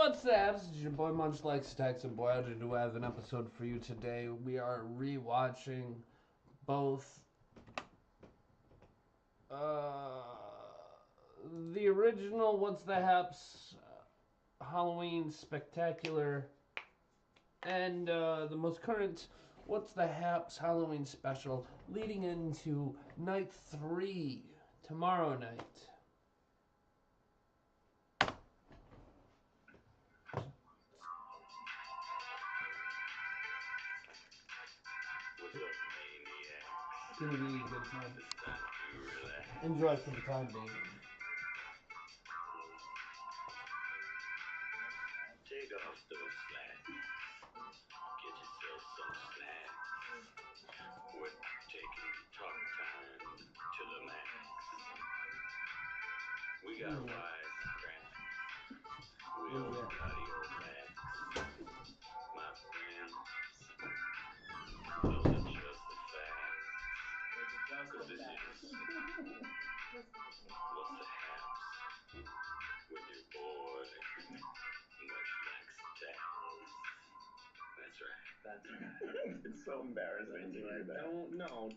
What's the Haps? It's your boy Munch Likes Text, and boy, I do have an episode for you today. We are rewatching both the original What's the Haps Halloween Spectacular and the most current What's the Haps Halloween Special leading into night 3 tomorrow night. It's gonna be a good time. Enjoy for the time being. Take off those slacks. Get yourself some snacks. We're taking talk time to the max. We got wise cracks. We'll cut your backs. My friends, those are just the facts. Cause this is What's the Haps when you're bored, much like stacks. That's right. That's right. It's so embarrassing to do that.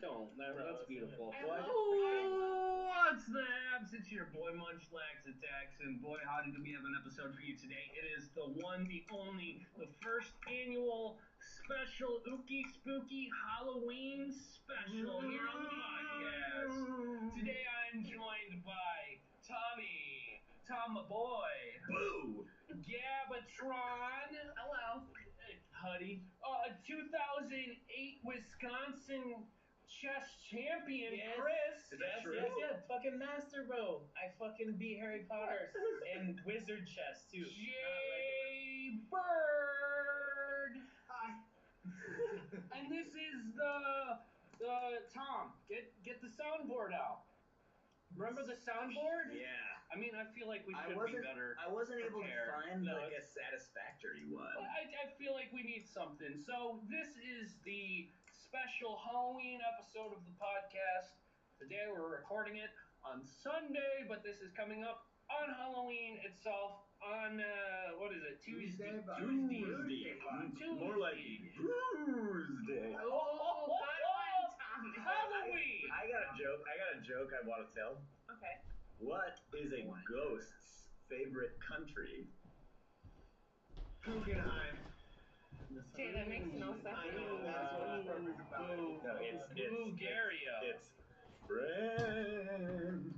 Don't. That's beautiful. What's the Haps? It's your boy Munch Lax Attacks, and boy, howdy, do we have an episode for you today. It is the one, the only, the first annual special Ookie Spooky Halloween special here on the podcast. Today I'm joined by Tommy, Tom my boy, Boo! Gabatron, Hello. Huddy, 2008 Wisconsin chess champion, Yes. Chris. Is that true? Yes. Fucking master, bro. I fucking beat Harry Potter and wizard chess too. Jay Bird. Hi. And this is the Tom. Get the soundboard out. Remember the soundboard? Yeah. I mean, I feel like we I could be wasn't better. I wasn't able to prepared. find No, like a satisfactory one. I feel like we need something. So this is the special Halloween episode of the podcast. Today we're recording it on Sunday, but this is coming up on Halloween itself on what is it? Tuesday. Tuesday. More like Tuesday. Oh, good one, Tommy. Halloween. I got a joke I want to tell. Okay. What is a ghost's favorite country? Guggenheim. Jay, that makes no sense. I know, that's what's perfect about it. No, it's Bulgaria. It's France.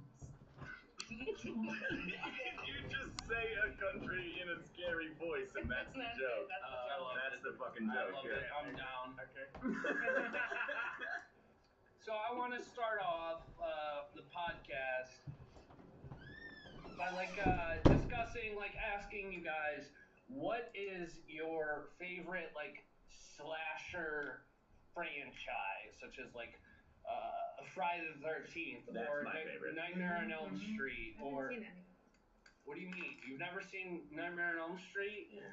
You just say a country in a scary voice, and that's the joke. That's the fucking I joke. love Yeah. it. I'm down. Okay. So I want to start off the podcast by discussing, asking you guys, what is your favorite slasher franchise, such as Friday the 13th That's or my favorite. Nightmare on Elm Street, I or haven't seen any. what do you mean? You've never seen Nightmare on Elm Street? Yeah.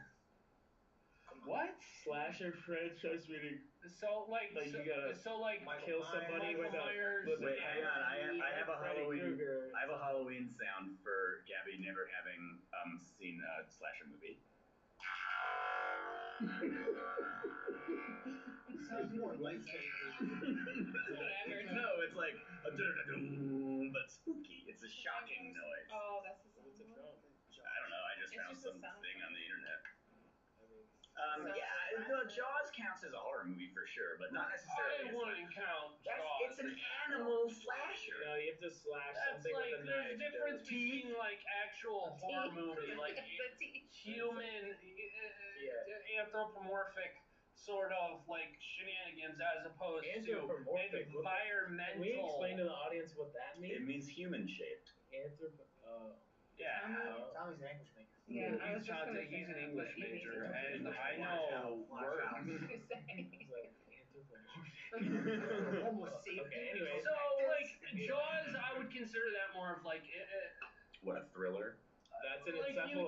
What? Slasher franchise meaning So you gotta kill somebody Michael with Myers. Wait, hang on. I have a Freddy Halloween. Krueger. I have a Halloween sound for Gabby never having seen a slasher movie. Sounds more like Whatever. No, it's like a dun-dun-dun, but spooky. It's a shocking noise. Oh, that's the What's it sound. from? I don't know. I just It's found just a sound something on the internet. So- Yeah, Jaws counts as a horror movie for sure, but not necessarily. I wouldn't count Jaws. It's an animal slasher. No, you have to slash That's something with a there's a knife. difference between actual horror movie, The teeth. human anthropomorphic sort of shenanigans, as opposed to Anthropomorphic. environmental. Can we explain to the audience what that It means? means human shaped. Yeah. Tommy's an English major. Yeah, I was He's just not- gonna he's say an that, English but you need major, to- and I know words. He's like, Almost okay, anyway. So Jaws, I would consider that more of What a thriller. That's an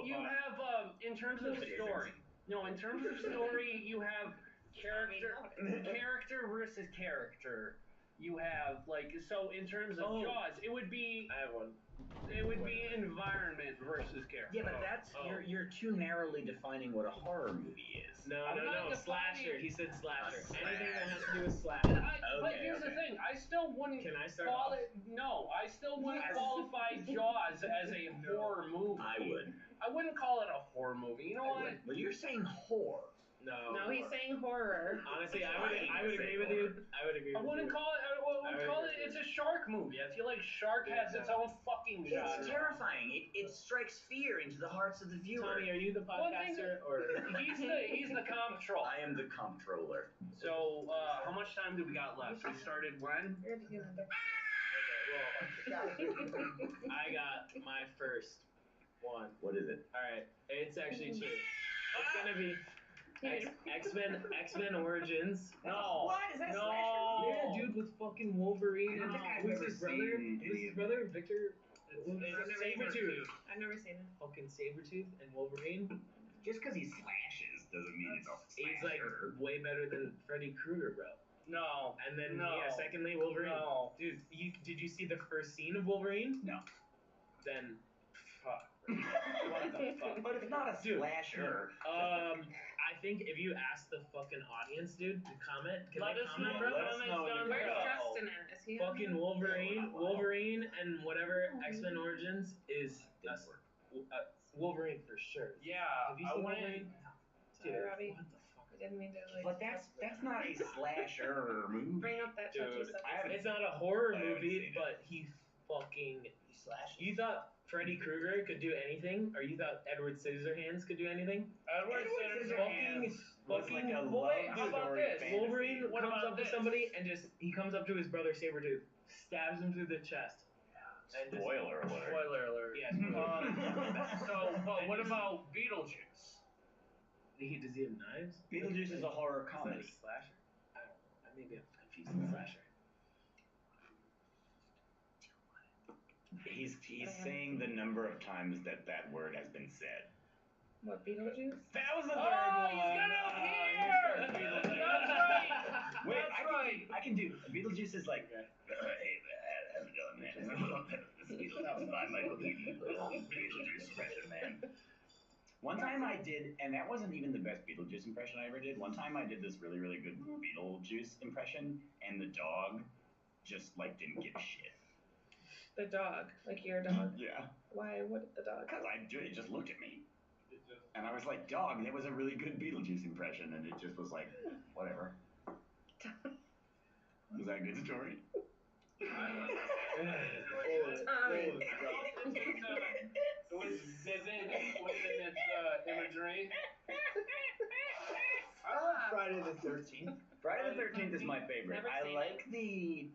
you have in terms of It story. No, in terms of story, you have character versus character. You have so in terms of Jaws, it would be I have one. environment versus character. Yeah, but that's you're too narrowly defining what a horror movie is. No, I'm not slasher. defining- He said slasher. A Anything that has to slasher. do with slasher. But here's the thing, I still wouldn't Can I start call off? it. No, I still wouldn't Yes. qualify Jaws as a horror movie. I would. I wouldn't call it a horror movie. You know what? But you're saying whore. No, he's saying horror. Honestly, I Trying would to agree say with you. horror. I would agree I with wouldn't you. call it. I would I call agree. it. It's a shark movie. I feel like shark Yeah, has its no. own fucking It's genre. terrifying. It strikes fear into the hearts of the viewer. Tommy, are you the One thing- podcaster or? He's the comptroller. I am the comptroller. So how much time do we got left? We started when? You're the human being. I got my first one. What is it? All right, it's actually two. It's gonna be X-Men Origins. No. What? Is that a No. slasher? Yeah, dude, with fucking Wolverine. I don't think I've Who's ever his brother? seen Who's his brother? Victor. It's Sabretooth. I've never seen it. Fucking Sabretooth and Wolverine. Just because he slashes doesn't mean it's a He's like slasher. way better than Freddy Krueger, bro. No. And then No. secondly, Wolverine. No. Dude, did you see the first scene of Wolverine? No. Then, fuck. What the fuck? But it's not a Dude. slasher. I think if you ask the fucking audience, dude, to comment, can Let they us comment, know. bro? Let us know in the Where's comments. Justin at? Is he on Fucking here? Wolverine, and whatever X-Men Origins is Wolverine for sure. Yeah. Have you I seen wouldn't. Wolverine? Sorry, Robbie. What the fuck? I didn't mean to like. But that's not a slasher movie. Bring up that touchy Dude, subject. I haven't- It's not a horror I haven't movie, seen it. but he fucking. He slashes. You thought Freddy Krueger could do anything, or you thought Edward Scissorhands could do anything? Edward Scissorhands. was like a Well, wait, love how about story this? fantasy. Wolverine What comes about up to this? somebody and he comes up to his brother Sabretooth, stabs him through the chest. And just- Spoiler alert. Spoiler alert. Yeah, spoiler. But what about Beetlejuice? Does he have knives? Beetlejuice is a horror Is that comedy. a slasher? I don't know. Maybe I'm confused with slasher. He's saying the number of times that word has been said. What, Beetlejuice? That was the Oh, third one. he's got it up Oh, here! he's got Beetlejuice. That's right! Wait, That's right! I can do. Beetlejuice is like, hey, how's it going, man? This is Beetlejuice by Michael Keaton. Beetlejuice impression, man. One time I did, and that wasn't even the best Beetlejuice impression I ever did. One time I did this really, really good Beetlejuice impression, and the dog just like didn't give a shit. The dog. Like your dog. Yeah. Why? What did the dog? Because it just looked at me. And I was like, dog, that was a really good Beetlejuice impression. And it just was like, whatever. Was that a good story? Tommy. It was vivid within its imagery. I like Friday the 13th. Friday the 13th is my favorite. Never I seen like the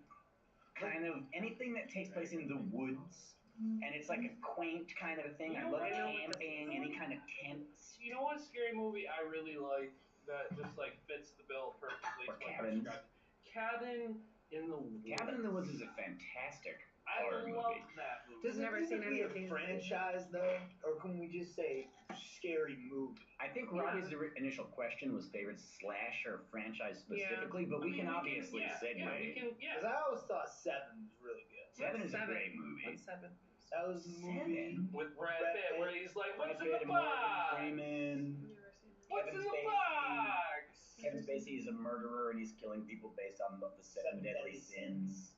kind of anything that takes place in the woods. And it's like a quaint kind of a thing. You I know love what? camping, any kind of tents. You know what scary movie I really like that just like fits the bill perfectly? Or is what Cabins. you're describing. Cabin in the Woods. Cabin in the Woods is a fantastic I horror love movie. that movie. Does it Never need seen to be any a of these. franchise though, or can we just say scary movie? I think Robbie's initial question was favorite slasher franchise specifically, but we can obviously segue. Because I always thought Seven was really good. Seven is a Seven. great movie. What's 7? That was the movie. Seven? With Brad Pitt, where he's like, Brad "What's in Pitt the and Morgan box? Freeman. Never seen that. What's Kevin in the Spacey. box?" Kevin Spacey is a murderer and he's killing people based on the seven deadly sins.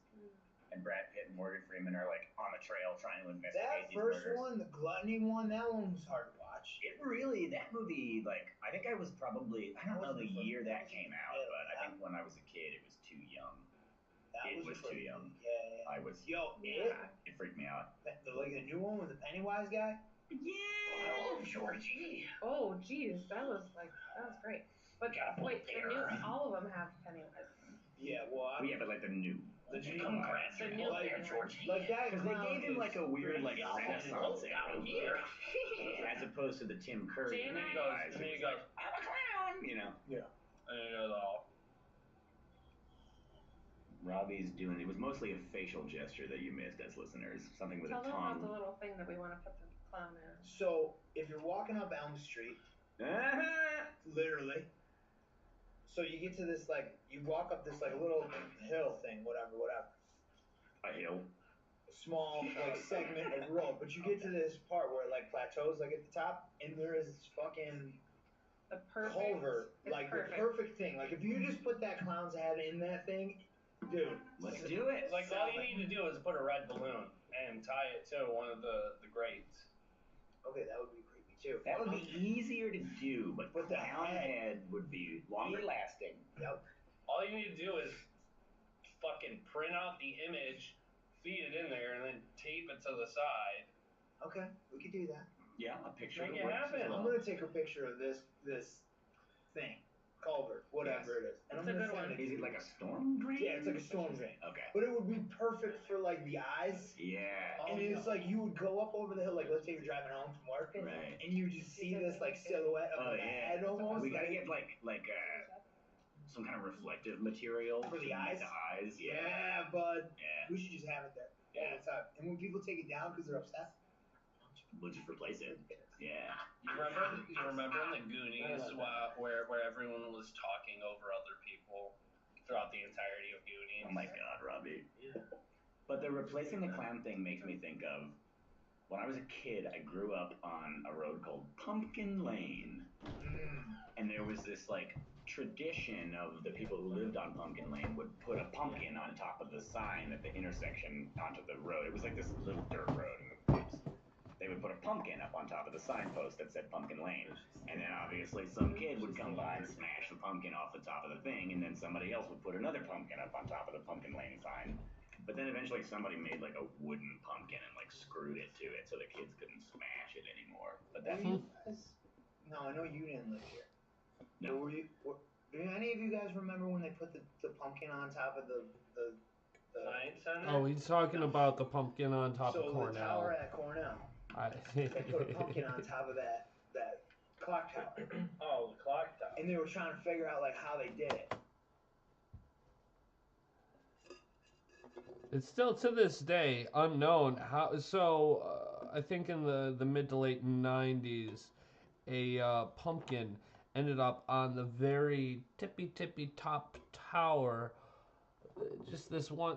And Brad Pitt and Morgan Freeman are like on the trail trying to investigate That these first murders. one, the gluttony one, that one was hard to watch. That movie, like, I think I was probably, I don't know the year that came out, Yeah, but I think when I was a kid it was too young. That It was too crazy. young. Yeah. I was, Yo, Yeah. it freaked me out. like the new one with the Pennywise guy. Yeah, I love Georgie. Oh, geez, that was great. But Got wait, there. all of them have Pennywise. Yeah, well, Yeah, but like the new. The new one. The new like, Pennywise. like that Because they clown gave him is like a weird pretty like Renaissance era look, as opposed to the Tim Curry. Jan and Pennywise, And then he who's goes, like, I'm a clown, you know. and then he goes, "Oh." Robbie's doing. It was mostly a facial gesture that you missed as listeners. Something with Tell a them about the tongue. little thing that we want to put the clown in. So if you're walking up Elm Street, literally, So you get to this like you walk up this like little hill thing, whatever. A hill. Small like segment of road, but you get to this part where it like plateaus like at the top, and there is this fucking The perfect. culvert, It's like perfect. the perfect thing. Like if you just put that clown's head in that thing, dude. Let's do it. Like all you need to do is put a red balloon and tie it to one of the grates. Okay, that would be creepy too. That would be easier to do, but But the clown head would be longer lasting. Yep. All you need to do is fucking print out the image, feed it in there, and then tape it to the side. Okay, we could do that. Yeah, a picture Make of it works happen. as well. I'm gonna take a picture of this thing, culvert, whatever it is, and That's I'm a gonna good send one. it to Is you. it like a storm drain? Yeah, it's like a storm drain. Okay. But it would be perfect for like the eyes. Yeah. And it's like you would go up over the hill, like let's say you're driving home from work, Right. and you just see this like silhouette of Oh the yeah. head almost. We gotta get like some kind of reflective material For the to make eyes? the eyes. Yeah, bud. Yeah. We should just have it there all the time. And when people take it down because they're obsessed, We'll just replace it. Yeah. You remember in the Goonies where everyone was talking over other people throughout the entirety of Goonies? Oh my God, Robbie. But the replacing the clown thing makes me think of when I was a kid. I grew up on a road called Pumpkin Lane, and there was this like tradition of the people who lived on Pumpkin Lane would put a pumpkin on top of the sign at the intersection onto the road. It was like this little dirt road in the woods. They would put a pumpkin up on top of the signpost that said Pumpkin Lane. And then obviously some kid would come by and smash the pumpkin off the top of the thing, and then somebody else would put another pumpkin up on top of the Pumpkin Lane sign. But then eventually somebody made like a wooden pumpkin and like screwed it to it so the kids couldn't smash it anymore. But that's No, I know you didn't live here. No. Do any of you guys remember when they put the pumpkin on top of the Science Center? Oh, he's talking about the pumpkin on top of the Cornell. tower at Cornell? They put a pumpkin on top of that clock tower. Oh, the clock tower. And they were trying to figure out like how they did it. It's still to this day unknown how. So I think in the mid to late 90s, a pumpkin ended up on the very tippy top tower. Just this one.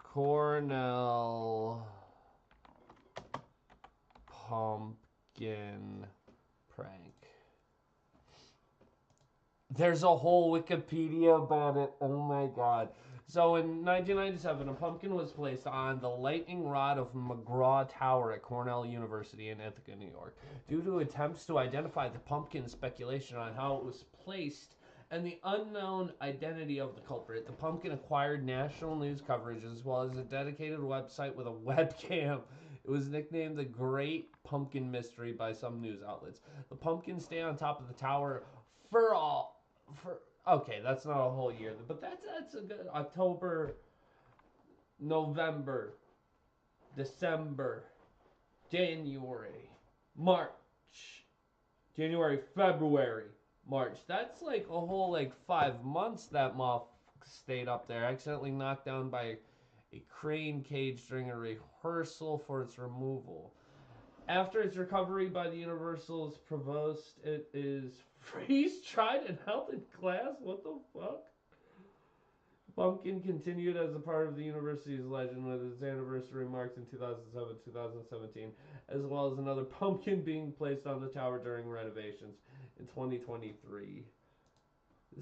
Cornell pumpkin prank. There's a whole Wikipedia about it. Oh my God. So in 1997, a pumpkin was placed on the lightning rod of McGraw Tower at Cornell University in Ithaca, New York. Due to attempts to identify the pumpkin, speculation on how it was placed, and the unknown identity of the culprit, the pumpkin acquired national news coverage as well as a dedicated website with a webcam. It was nicknamed the Great Pumpkin Mystery by some news outlets. The pumpkins stay on top of the tower okay, that's not a whole year, but that's a good October, November, December, January, March, January, February, March. That's like a whole like 5 months that moth stayed up there, accidentally knocked down by a crane cage during a rehearsal for its removal. After its recovery by the Universal's provost, it is freeze-dried and held in glass. What the fuck? Pumpkin continued as a part of the university's legend with its anniversary marks in 2007, 2017, as well as another pumpkin being placed on the tower during renovations in 2023.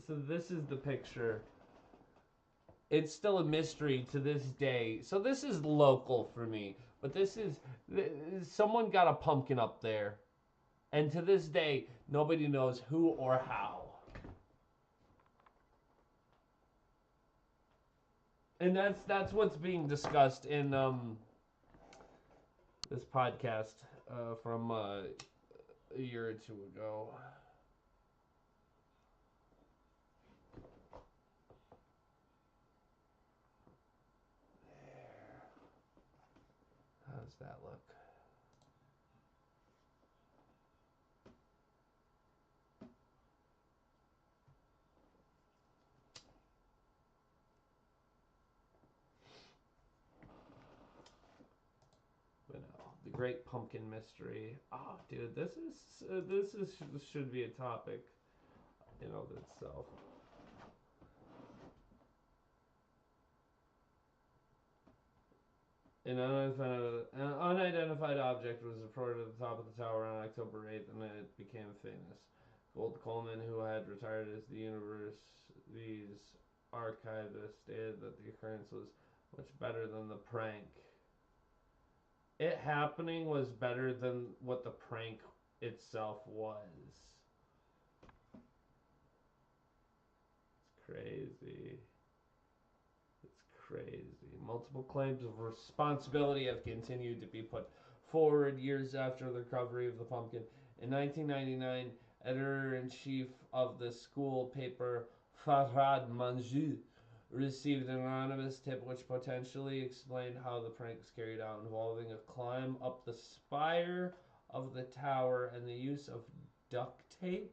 So this is the picture. It's still a mystery to this day. So this is local for me. But this is, someone got a pumpkin up there. And to this day, nobody knows who or how. And that's what's being discussed in this podcast from a year or two ago. How does that look? Great Pumpkin Mystery. Oh, dude, this should be a topic in of itself. An unidentified object was reported at the top of the tower on October 8th, and it became famous. Gold Coleman, who had retired as the university's archivist, stated that the occurrence was much better than the prank. It happening was better than what the prank itself was. It's crazy. It's crazy. Multiple claims of responsibility have continued to be put forward years after the recovery of the pumpkin. In 1999, editor-in-chief of the school paper Farhad Manjou received an anonymous tip which potentially explained how the prank was carried out, involving a climb up the spire of the tower and the use of duct tape.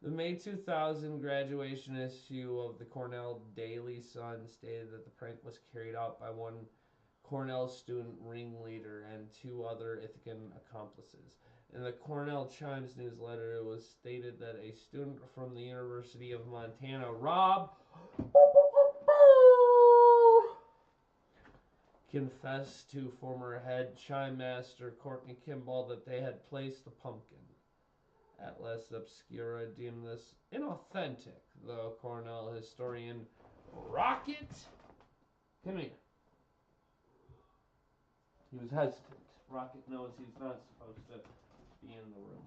The May 2000 graduation issue of the Cornell Daily Sun stated that the prank was carried out by one Cornell student ringleader and two other Ithacan accomplices. In the Cornell Chimes newsletter, it was stated that a student from the University of Montana, Rob, confessed to former head chime master Courtney Kimball that they had placed the pumpkin. Atlas Obscura deemed this inauthentic, though Cornell historian Rocket, come here. He was hesitant. Rocket knows he's not supposed to be in the room.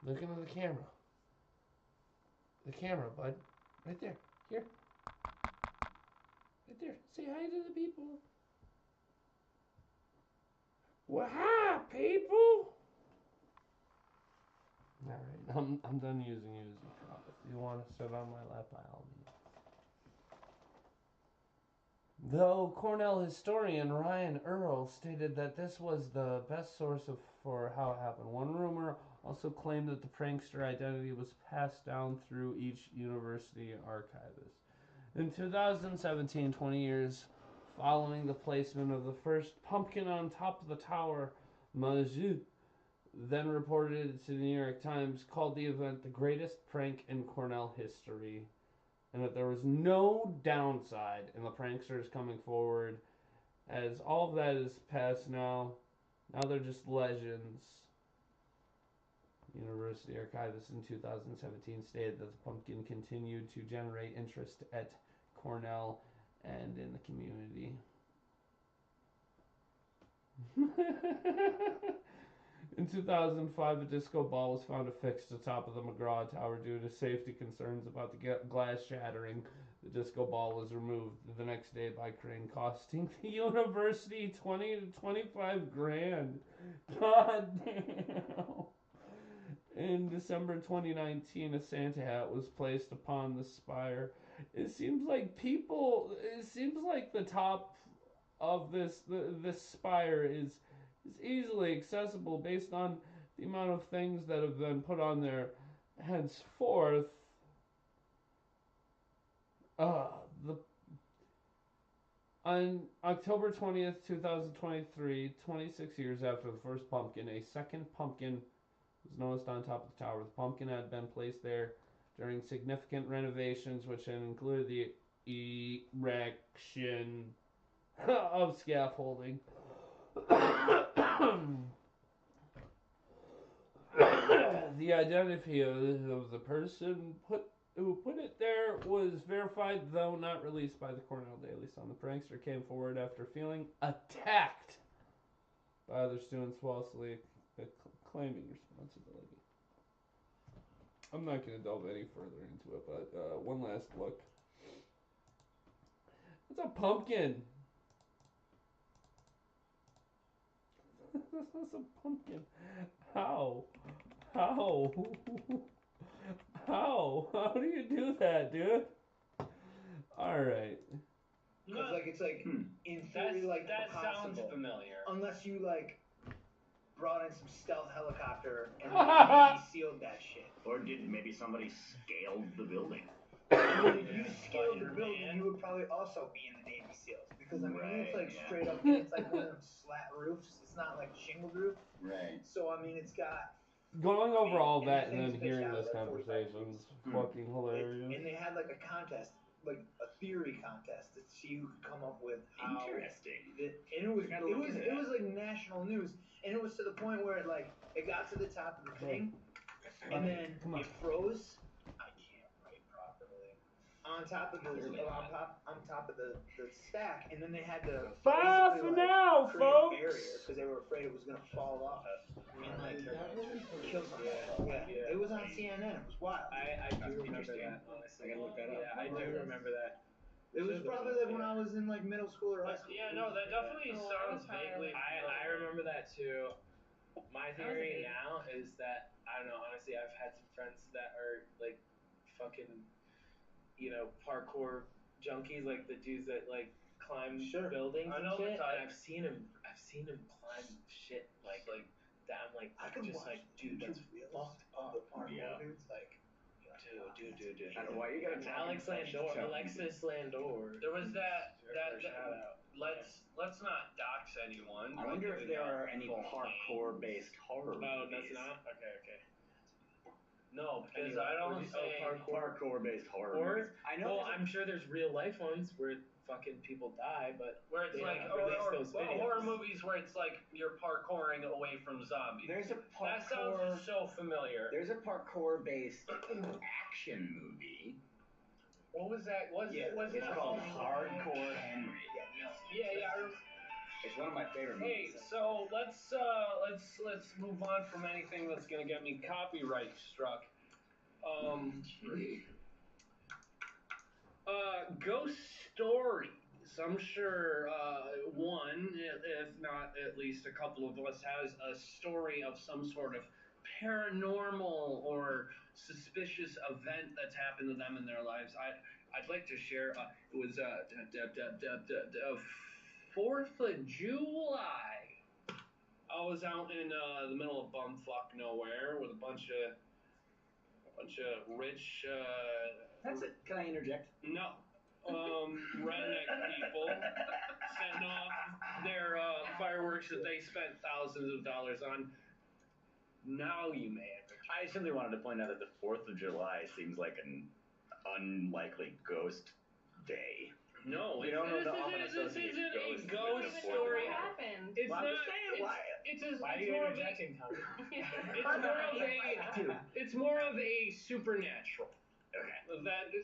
Look into the camera. The camera, bud. Right there. Here. Right there. Say hi to the people. Well, hi, people. Alright, I'm done using you as a prop. If you want to sit on my lap, by all means. Though Cornell historian Ryan Earl stated that this was the best source for how it happened. One rumor also claimed that the prankster identity was passed down through each university archivist. In 2017, 20 years following the placement of the first pumpkin on top of the tower, Manjou then reported to the New York Times, called the event the greatest prank in Cornell history, and that there was no downside in the pranksters coming forward, as all of that is past now. Now they're just legends. University archivist in 2017 stated that the pumpkin continued to generate interest at Cornell and in the community. In 2005, a disco ball was found affixed to the top of the McGraw Tower due to safety concerns about the glass shattering. The disco ball was removed the next day by crane, costing the university 20 to 25 grand. God damn. In December 2019, a Santa hat was placed upon the spire. It seems like the top of this spire is easily accessible based on the amount of things that have been put on there henceforth. On October 20th, 2023, 26 years after the first pumpkin, a second pumpkin was noticed on top of the tower. The pumpkin had been placed there during significant renovations, which had included the erection of scaffolding. The identity of the person who put it there was verified, though not released by the Cornell Daily Sun. The prankster came forward after feeling attacked by other students falsely claiming responsibility. I'm not going to delve any further into it, but one last look. It's a pumpkin. This is a pumpkin. How? How do you do that, dude? Alright. Because, like, it's like, in theory, like, that possible. sounds familiar. Unless you, like, brought in some stealth helicopter and they Navy sealed that shit. Or did maybe somebody scaled the building? Well, if you scaled the Spider-Man. building, you would probably also be in the Navy SEALs because I mean it's Right, like yeah. straight up, and it's like one of them slat roofs. It's not like a shingled roof. Right. So I mean, it's got Going over all and that the and then thing's hearing pitched this out like 45 conversation is degrees. fucking hilarious. And they had like a contest, like a theory contest to see who could come up with how. Interesting. And it was Gotta look into it that. was like national news, and it was to the point where it got to the top of the thing, and then it froze. I can't write properly. On top of the Clearly not. on top of the stack, and then they had to Bye for basically, now, create a folks. barrier because they were afraid it was gonna fall off and like kill somebody. Yeah, it was on CNN. It was wild. I do That's remember interesting. that, honestly. I gotta look that up. Yeah, I do remember that. It was probably like when I was in like middle school or high school. Yeah, no, that definitely Oh, I sounds was probably vaguely. I remember that too. My was a theory baby. now is that I don't know. Honestly, I've had some friends that are like fucking, parkour junkies, like the dudes that like climb Sure. buildings I and know the shit. type. And I've seen him climb shit like that. I'm like, I could just watch like, dude, that's YouTube fucked of up. the parkour Yeah. dudes. Like, Dude. I don't know why you gotta talk Alex in such Landor, tones. Alexis Landor. There was that. Shout out. Let's not dox anyone. I wonder if there are any full parkour-based horror Oh, movies. that's not okay. No, because Anyway, I don't would you- say. Parkour-based horror Or- movies. I know. Well, there's a- I'm sure there's real life ones where fucking people die, but Where it's they like, don't release those videos. horror movies where it's like you're parkouring away from zombies. There's a That parkour. sounds so familiar. There's a parkour-based action movie. What was that? Was Yeah, it it's called Hardcore Henry. Yeah. It's one of my favorite Hey, movies. so let's move on from anything that's gonna get me copyright struck. Ghost stories. I'm sure one, if not at least a couple of us, has a story of some sort of paranormal or suspicious event that's happened to them in their lives. I'd like to share. It was 4th of July. I was out in the middle of bumfuck nowhere with a bunch of rich. That's it. Can I interject? No. Redneck people setting off their fireworks that they spent thousands of dollars on. Now you may have. I simply wanted to point out that the 4th of July seems like an unlikely ghost day. No, We don't this often isn't associate a ghosts with ghost the story. What happened? It's Well, I'm not. just saying, why? Why are you more of a. interjecting, Tommy? Dude. It's more of a supernatural. Okay. That the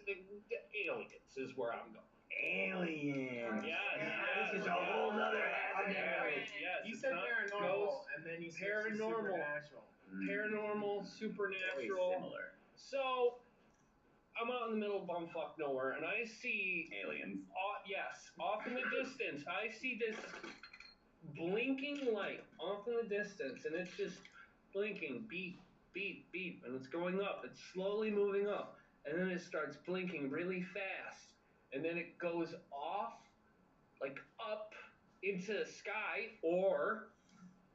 aliens is where I'm going. Aliens. Yes. This is a whole other avenue. Yes. You it's said not paranormal, ghost, and then you said paranormal. supernatural. paranormal, Very supernatural. similar. So I'm out in the middle of bumfuck nowhere, and I see Aliens. off in the distance, I see this blinking light off in the distance, and it's just blinking, beep, beep, beep, and it's going up. It's slowly moving up, and then it starts blinking really fast, and then it goes off, like up into the sky, or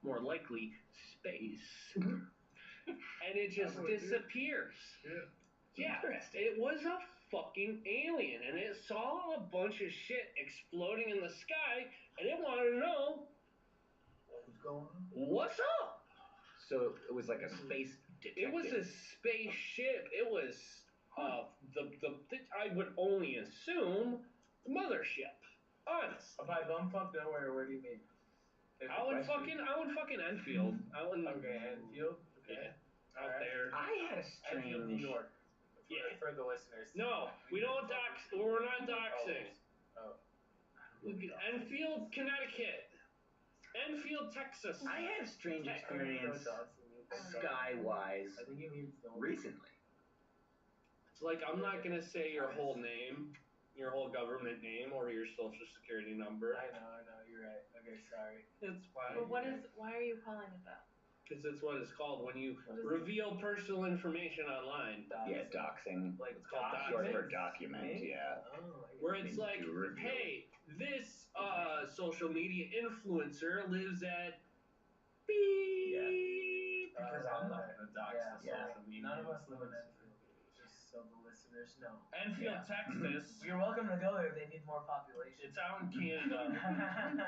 more likely space, and it just disappears. Yeah, it was a fucking alien, and it saw a bunch of shit exploding in the sky, and it wanted to know What's going on? what's up. So it was like a space detective. It was a spaceship. It was the I would only assume the mothership. Honest. By bumfuck nowhere, where do you mean? I would fucking Enfield. Okay, Enfield. Okay. Yeah, out there. I had a Enfield, New strange. York. Yeah. For the listeners. No, we don't dox. We're not doxing. Oh. Enfield, Connecticut. Enfield, Texas. I had a strange experience sky-wise I think it means no. recently. It's like I'm not gonna say your whole name, your whole government name, or your social security number. I know, you're right. Okay, sorry. It's fine. But why are you calling it that? Because that's what it's called when you What is it? reveal personal information online. Yeah, doxing. Like It's called Short for doxing. document, yeah. Oh, I Where get it. it's like, To reveal. hey, this social media influencer lives at beep. Because I'm not gonna dox the Yeah. social media. None of us live in Enfield, just so the listeners know. Enfield, Texas. You're welcome to go there if they need more population. It's out in Canada.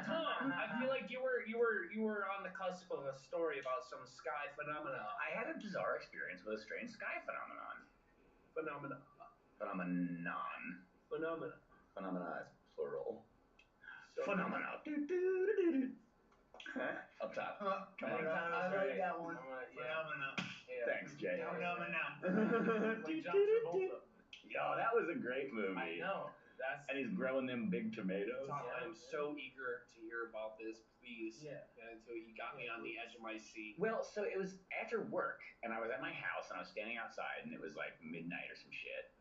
Tom, I feel like you were on the cusp of a story about some sky phenomena. I had a bizarre experience with a strange sky phenomenon. Phenomena. Phenomena is plural. So- Phenomena. Up top. Come on. I like that one. Yeah. Phenomena. Thanks, Jay. Phenomena. Like John Travolta. Yo, that was a great movie. I know. That's And he's growing them big tomatoes. Tom, I am so eager to hear about this. Please. Yeah. Until you got me on the edge of my seat. Well, so it was after work, and I was at my house, and I was standing outside, and it was like midnight or some shit.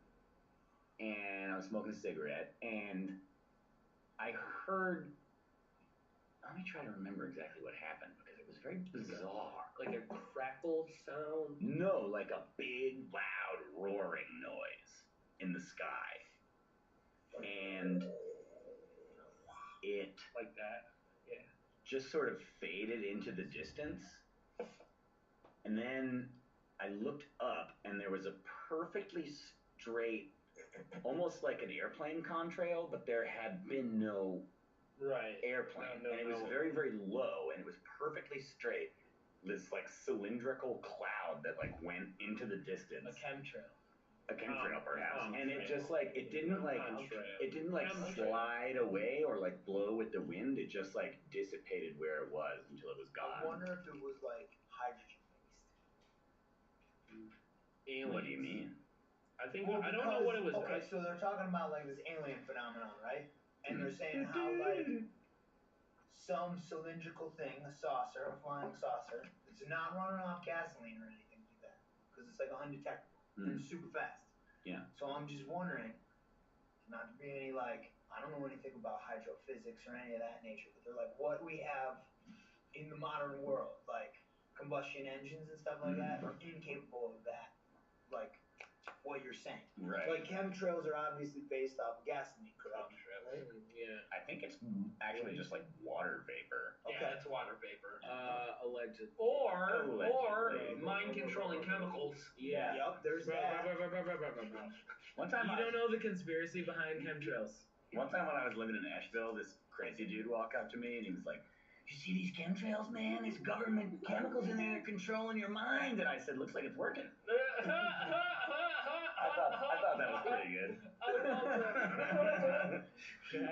And I was smoking a cigarette, and I heard. Let me try to remember exactly what happened because it was very bizarre. Like a crackled sound. No, like a big, loud, roaring noise in the sky. And it Like that. just sort of faded into the distance. And then I looked up, and there was a perfectly straight, almost like an airplane contrail, but there had been no Right. airplane. No, and it was no. very, very low, and it was perfectly straight. This like cylindrical cloud that like went into the a distance. chemtrail. A chemtrail, perhaps. Chemtrail. And it just like, it didn't like Chemtrail. slide away or like blow with the wind. It just like dissipated where it was until it was I gone. wonder if it was like hydrogen based. Aliens. What do you mean? I think Well, I don't know what it was. Okay, so they're talking about like this alien phenomenon, right? And they're saying how like some cylindrical thing, a saucer, a flying saucer, it's not running off gasoline or anything like that, because it's like undetectable and it's super fast. Yeah. So I'm just wondering, not to be any like, I don't know anything about hydrophysics or any of that nature, but they're like, what we have in the modern world, like combustion engines and stuff like that, are incapable of that, like what you're saying. Right. Like chemtrails are obviously based off gasoline, correct? Right? Yeah. I think it's actually just like water vapor. Okay. Yeah, it's water vapor. Allegedly. Or Allegedly. mind controlling chemicals. Yeah. Yup, there's that. One time, You don't know the conspiracy behind chemtrails. One time when I was living in Nashville, this crazy dude walked up to me and he was like, "You see these chemtrails, man? There's government chemicals in there controlling your mind." And I said, "Looks like it's working." I thought that was pretty good. Dude,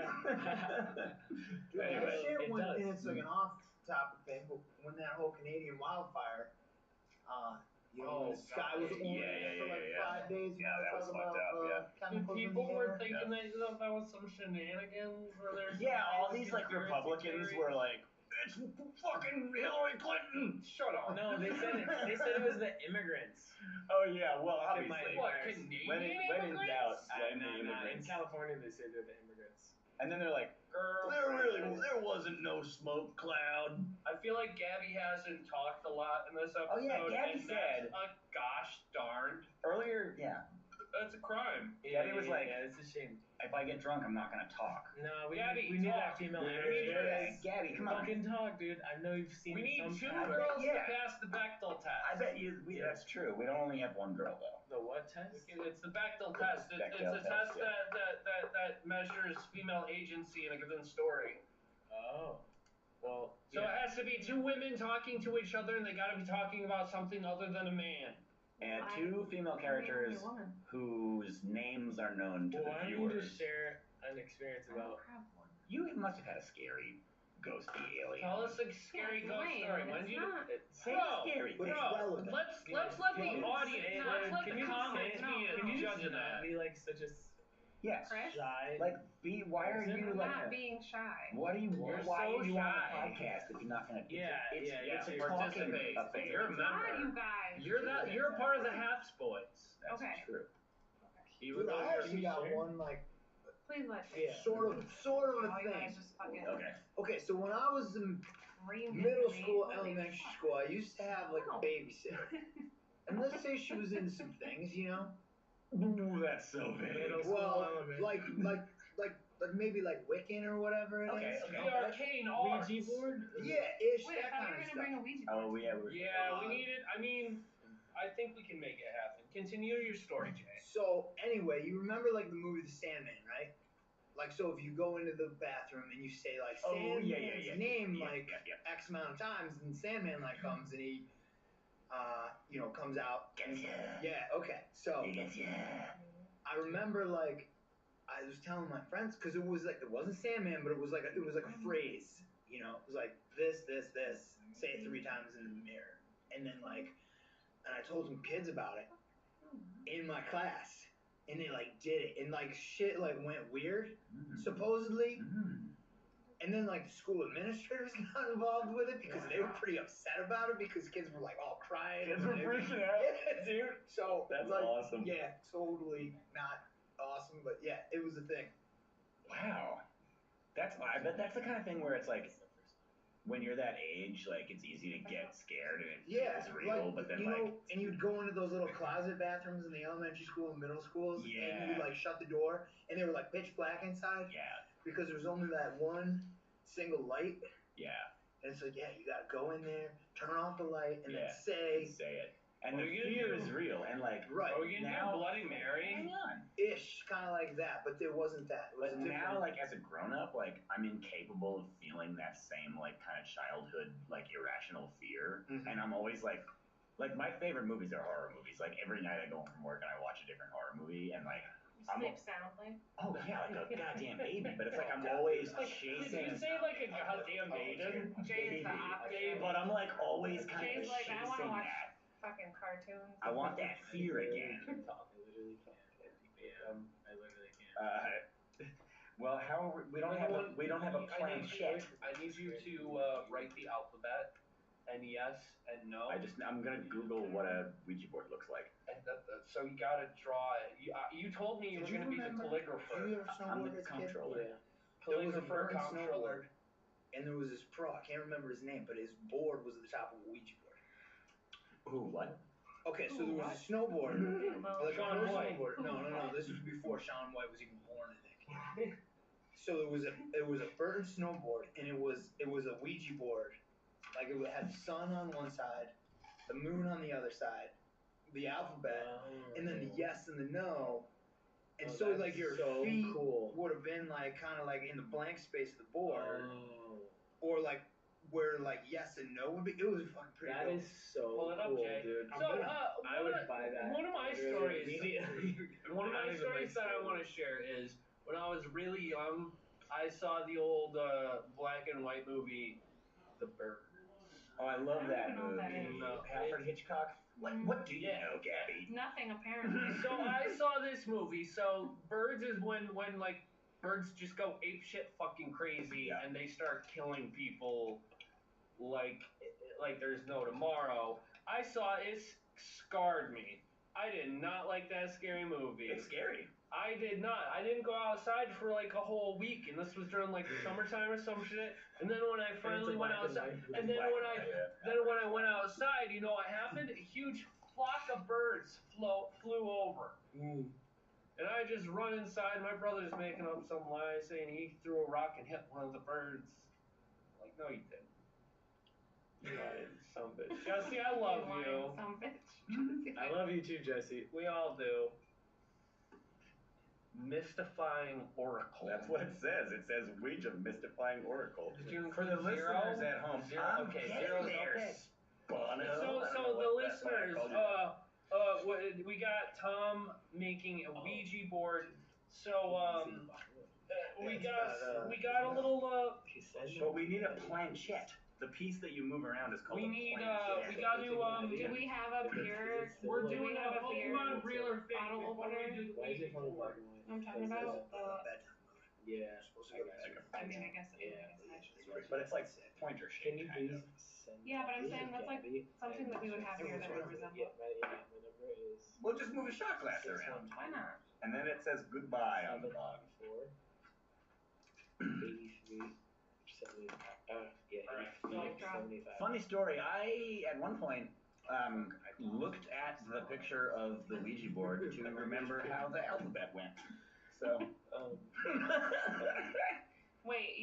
Anyway, that shit it when, does. and it's like an off-topic thing, but when that whole Canadian wildfire, when the sky was orange for like 5 days, Yeah, that was talking fucked about up, yeah. chemicals in People the were air. thinking that was some shenanigans, or there's Yeah, all these like conspiracy Republicans theories. were like, "It's fucking Hillary Clinton." Shut up. No, they said it was the immigrants. Oh yeah, well They obviously. might- What, Canadian When in Canadian doubt, immigrants? blame the In immigrants. California, they say they're the immigrants. And then they're like, Girl, there wasn't no smoke cloud. I feel like Gabby hasn't talked a lot in this episode. Oh, yeah, Gabby and said- that's a gosh darned. Earlier, yeah, That's a crime. Gabby was like- yeah, it's a shame. if I get drunk, I'm not gonna talk. No, we Gabby, need that talk. female We need energy. her. Hey, Gabby, come on. Fucking talk, dude. I know you've seen We need some two time. girls yeah. to pass the Bechdel test. I bet you. That's true. We don't only have one girl though. The what test? It's the Bechdel test. It's Bechdel a test, test yeah. that measures female agency in a given story. Oh. Well, So it has to be two women talking to each other, and they got to be talking about something other than a man. And two female characters whose names are known to well, the why don't you viewers. just share an experience about You must have had a scary ghosty alien. Tell us a scary Yeah, ghost lame. story. When It's did you? not. Say Bro, scary. But it's Bro, relevant. let's Yeah. let the Can you audience, say it, let's let can the you comments say it? be Can you judge just of not that. be like such a Yes. Chris? shy? Like, why are you I'm like? not being shy. What are you? You're why so are you on shy. the podcast if you're not gonna? Yeah, it's, yeah, It's yeah, a you're talking participate. affair. You're a member. God, you guys. You're part of the Haps boys. That's Okay. true. Even Dude, though I you're actually got one like Please let Yeah. sort of Oh, a you thing. guys just fucking Okay. Okay, so when I was in read middle me. school, Holy elementary fuck. school, I used to have like a Oh. babysitter. And let's say she was into some things, you know? Ooh, that's so big. Middle school, Well, elementary. like like maybe like Wiccan or whatever it is. Okay, The okay. arcane arts. Ouija board? Yeah, ish, Wait, I that thought kind you were of gonna stuff. bring a Ouija board. Oh, yeah, we were. Yeah, we need it. I mean, I think we can make it happen. Continue your story, Jay. So anyway, you remember like the movie The Sandman, right? Like, so if you go into the bathroom and you say like Oh, Sandman's yeah. name Yeah, like yeah. X amount of times, and Sandman like comes and he, comes out. Yeah. Okay. So I remember like I was telling my friends because it wasn't Sandman, but it was like a phrase. You know, it was like this. Say it 3 times in the mirror, and then and I told some kids about it in my class, and they like did it, and like shit like went weird, supposedly. And then like the school administrators got involved with it because they were pretty upset about it because kids were like all crying. Kids were freaking out. Yeah, dude. So That's like, awesome. Yeah, totally not awesome, but yeah, it was a thing. Wow. I bet that's the kind of thing where it's like, when you're that age, like it's easy to get scared and it feels real, but then and you'd go into those little closet bathrooms in the elementary school and middle schools, and you would like shut the door, and they were like pitch black inside. Yeah. Because there was only that one single light. Yeah. And it's like, yeah, you gotta go in there, turn off the light, and then say it. And What the are you gonna fear do? is real, and like right Are we gonna do Bloody Mary? Hang on. Ish, kind of like that, but there wasn't that. It was But now, like as a grown-up, like I'm incapable of feeling that same like kind of childhood like irrational fear, and I'm always like my favorite movies are horror movies. Like every night I go home from work and I watch a different horror movie, and like Sleep soundly. oh yeah, like a goddamn baby. But it's like I'm always chasing. Did you say like a goddamn maiden? Jay is the opposite. But I'm like always kind Jay's of like, I chasing wanna watch that. fucking cartoons. I want that fear again. I literally can't. I literally can't. Well, how are we don't have a planchette. I need you to write the alphabet and yes and no. I'm gonna Google what a Ouija board looks like. And so you gotta draw it. You told me you were gonna be the calligrapher. Did you ever I'm snowboard the as a kid? comptroller. There was a Calligrapher, burnt comptroller. snowboard, and there was this pro. I can't remember his name, but his board was at the top of a Ouija board. Who? What? Okay, so there was a snowboard, like Sean a pro White. snowboard. No. This was before Sean White was even born, I think. So it was a burnt snowboard, and it was a Ouija board. Like it had the sun on one side, the moon on the other side, the alphabet, and then the yes and the no. And so like your feet would have been like kind of like in the blank space of the board, or like where like yes and no would be. It was fucking pretty. That dope. is so Pull it up, cool, Jay. dude. So, I would buy that. One of my literally stories. immediately. One of my stories that I want to share is when I was really young, I saw the old black and white movie, The Birds. Oh, I love I that don't know what that movie. is. Alfred Hitchcock. What do you know, Gabby? Nothing apparently. So I saw this movie. So Birds is when like birds just go ape shit fucking crazy and they start killing people like there's no tomorrow. I saw it, scarred me. I did not like that scary movie. It's scary. I did not. I didn't go outside for like a whole week, and this was during like summertime or some shit. And then when I finally went outside, and then when I went outside, you know what happened? A huge flock of birds flew over. And I just run inside. My brother's making up some lie saying he threw a rock and hit one of the birds. I'm like, no, you didn't. Some bitch. Jesse, I love you. Some bitch. I love you too, Jesse. We all do. Mystifying Oracle. That's what it says. It says Ouija mystifying oracle. Did you For the include zero? listeners at home, Zero. Okay, zero's okay. Bono. So the listeners, we got Tom making a Ouija board. So we got a little But we need a planchette. The piece that you move around is called we a need planchette. we got to Do we have a beer? we're Do doing we have a a beer Pokemon reeler thing bottle before we opener? do the Why is Ouija it called board. black and white? I'm talking about Bedtime movie. Yeah. Supposed to go to bed. I mean, I guess. Yeah. But it's like pointer Can shape. you kind please of. send Yeah, but I'm saying that's like Gabby something that we would have here that would resemble. Yeah, my number is We'll just move a shot glass around. Why not? And then it says goodbye on the bottom. 83, 70, Alright, 75. Funny story. I at one point looked at the picture of the Ouija board to remember how the alphabet went. So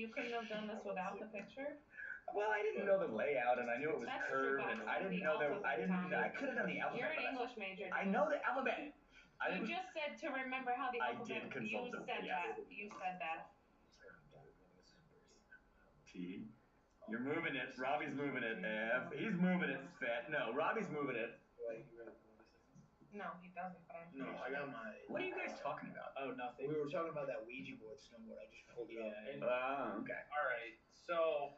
you couldn't have done this without the picture? Well, I didn't know the layout, and I knew it was That's true, curved, but and I'm I thinking didn't the know that. alphabet, I didn't. Tommy. I could have done the alphabet. You're an but English major. I know the alphabet. You just said to remember how the I alphabet. did consult You them, said yes. that. You said that. T. You're moving it. Robbie's moving it. F. He's moving it. Fat. No, Robbie's moving it. No, he doesn't. But I'm. No, I got my. What are you guys talking about? Oh, nothing. We were talking about that Ouija board snowboard. I just pulled it up. Okay. All right, so.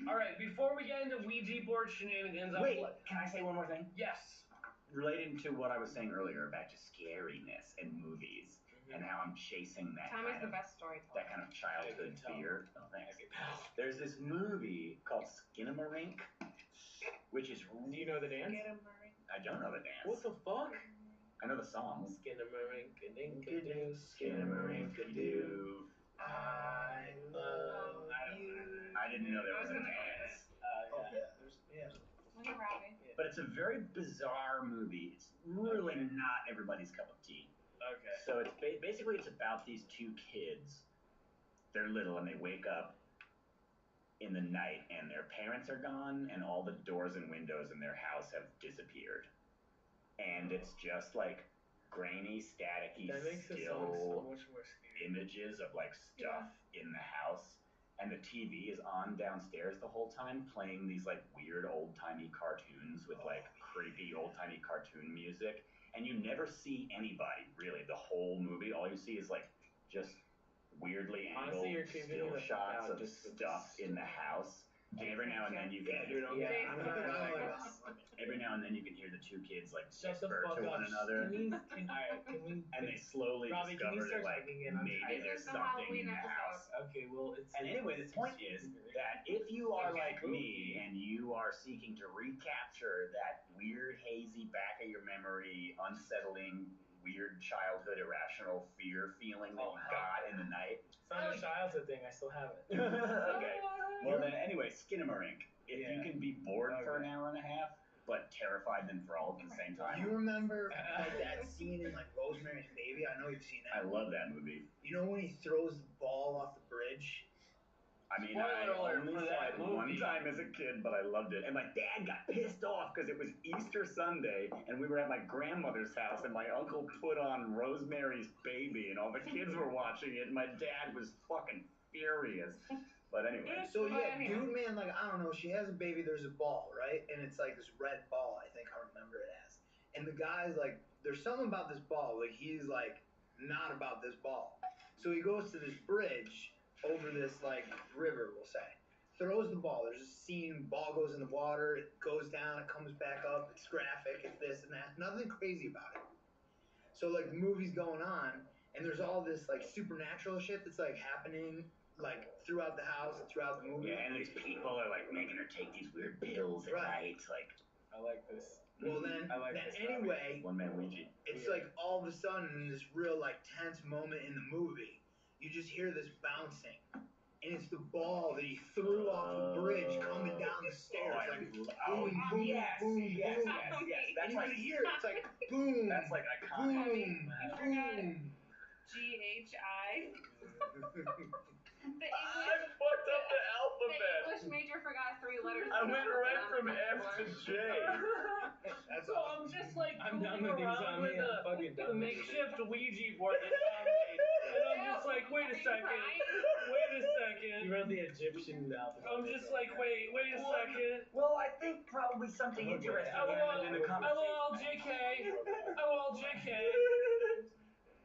All right, before we get into Ouija board shenanigans, Wait, can I say one more thing? Yes. Relating to what I was saying earlier about just scariness in movies and how I'm chasing that Tommy's kind the of, best storyteller. that kind of childhood I can tell. fear. Oh, thanks. There's this movie called Skinamarink, which is. Do you know the dance? I don't know the dance. What the fuck? I know the songs. Skinamarink-a-dink-a-doo. Skinamarink-a-doo. I love you. I didn't know there was a dance. Oh, yeah. Yeah. Look at Robbie. But it's a very bizarre movie. It's really not everybody's cup of tea. Okay. So it's basically it's about these two kids. They're little and they wake up in the night and their parents are gone and all the doors and windows in their house have disappeared. And it's just like grainy, staticky, That makes it sound still so much more scary. images of like stuff in the house. And the TV is on downstairs the whole time playing these like weird old-timey cartoons with like creepy old-timey cartoon music. And you never see anybody really the whole movie. All you see is like just weirdly angled Honestly, you're creeping still me the fuck shots out of just with stuff this. in the house. And every now and then you can Yeah, I'm not every now and then you can hear the two kids like Shut the whisper fuck to up. one another. Alright, can we? And they slowly Robbie, can we discover that start like typing in? I'm maybe tired. there's This is the something in Halloween the house. Okay, well, it's. And anyway, the point is that if you are Okay. like me and you are seeking to recapture that weird, hazy back of your memory, unsettling, weird childhood irrational fear feeling that you got in the night. It's not a childhood thing. I still have it. Okay. Well then, anyway, Skinamarink. If you Yeah. can be bored for an hour and a half, but terrified and enthralled at the same time. You remember like that scene in like Rosemary's Baby? I know you've seen I that. love that movie. You know when he throws the ball off the bridge? I mean, Spoiler I alert only for saw that it one movie. time as a kid, but I loved it. And my dad got pissed off because it was Easter Sunday, and we were at my grandmother's house, and my uncle put on Rosemary's Baby, and all the kids were watching it, and my dad was fucking furious. But anyway. So But yeah, anyway. dude, man, like I don't know, she has a baby. There's a ball, right? And it's like this red ball. I think I remember it as. And the guy's like, there's something about this ball. Like he's like, not about this ball. So he goes to this bridge over this like river, we'll say. Throws the ball. There's a scene. Ball goes in the water. It goes down. It comes back up. It's graphic. It's this and that. Nothing crazy about it. So like the movie's going on, and there's all this like supernatural shit that's like happening like throughout the house and throughout the movie. Yeah, and these people are like making her take these weird pills at Right. night, like I like this. Well then, I like then this, anyway, one man Ouija. it's like all of a sudden in this real like tense moment in the movie, you just hear this bouncing, and it's the ball that he threw off the bridge coming down the stairs, like boom, boom, yes, boom, yes, boom. yes, yes. And That's you like can hear it. It's like boom, that's like iconic. boom, You forgot boom. GHI. The I English. fucked up the The alphabet. English major forgot 3 letters. I went right from F to J. That's So awesome. I'm just like I'm done fooling with these around on with me. I'm fucking the done with makeshift Ouija board that Tom made. And I'm just like, wait a second. Wait a You second. wrote the Egyptian alphabet. I'm just like, wait a second. Well, I think probably something interesting happened in the conversation. LOL, JK. LOL, JK.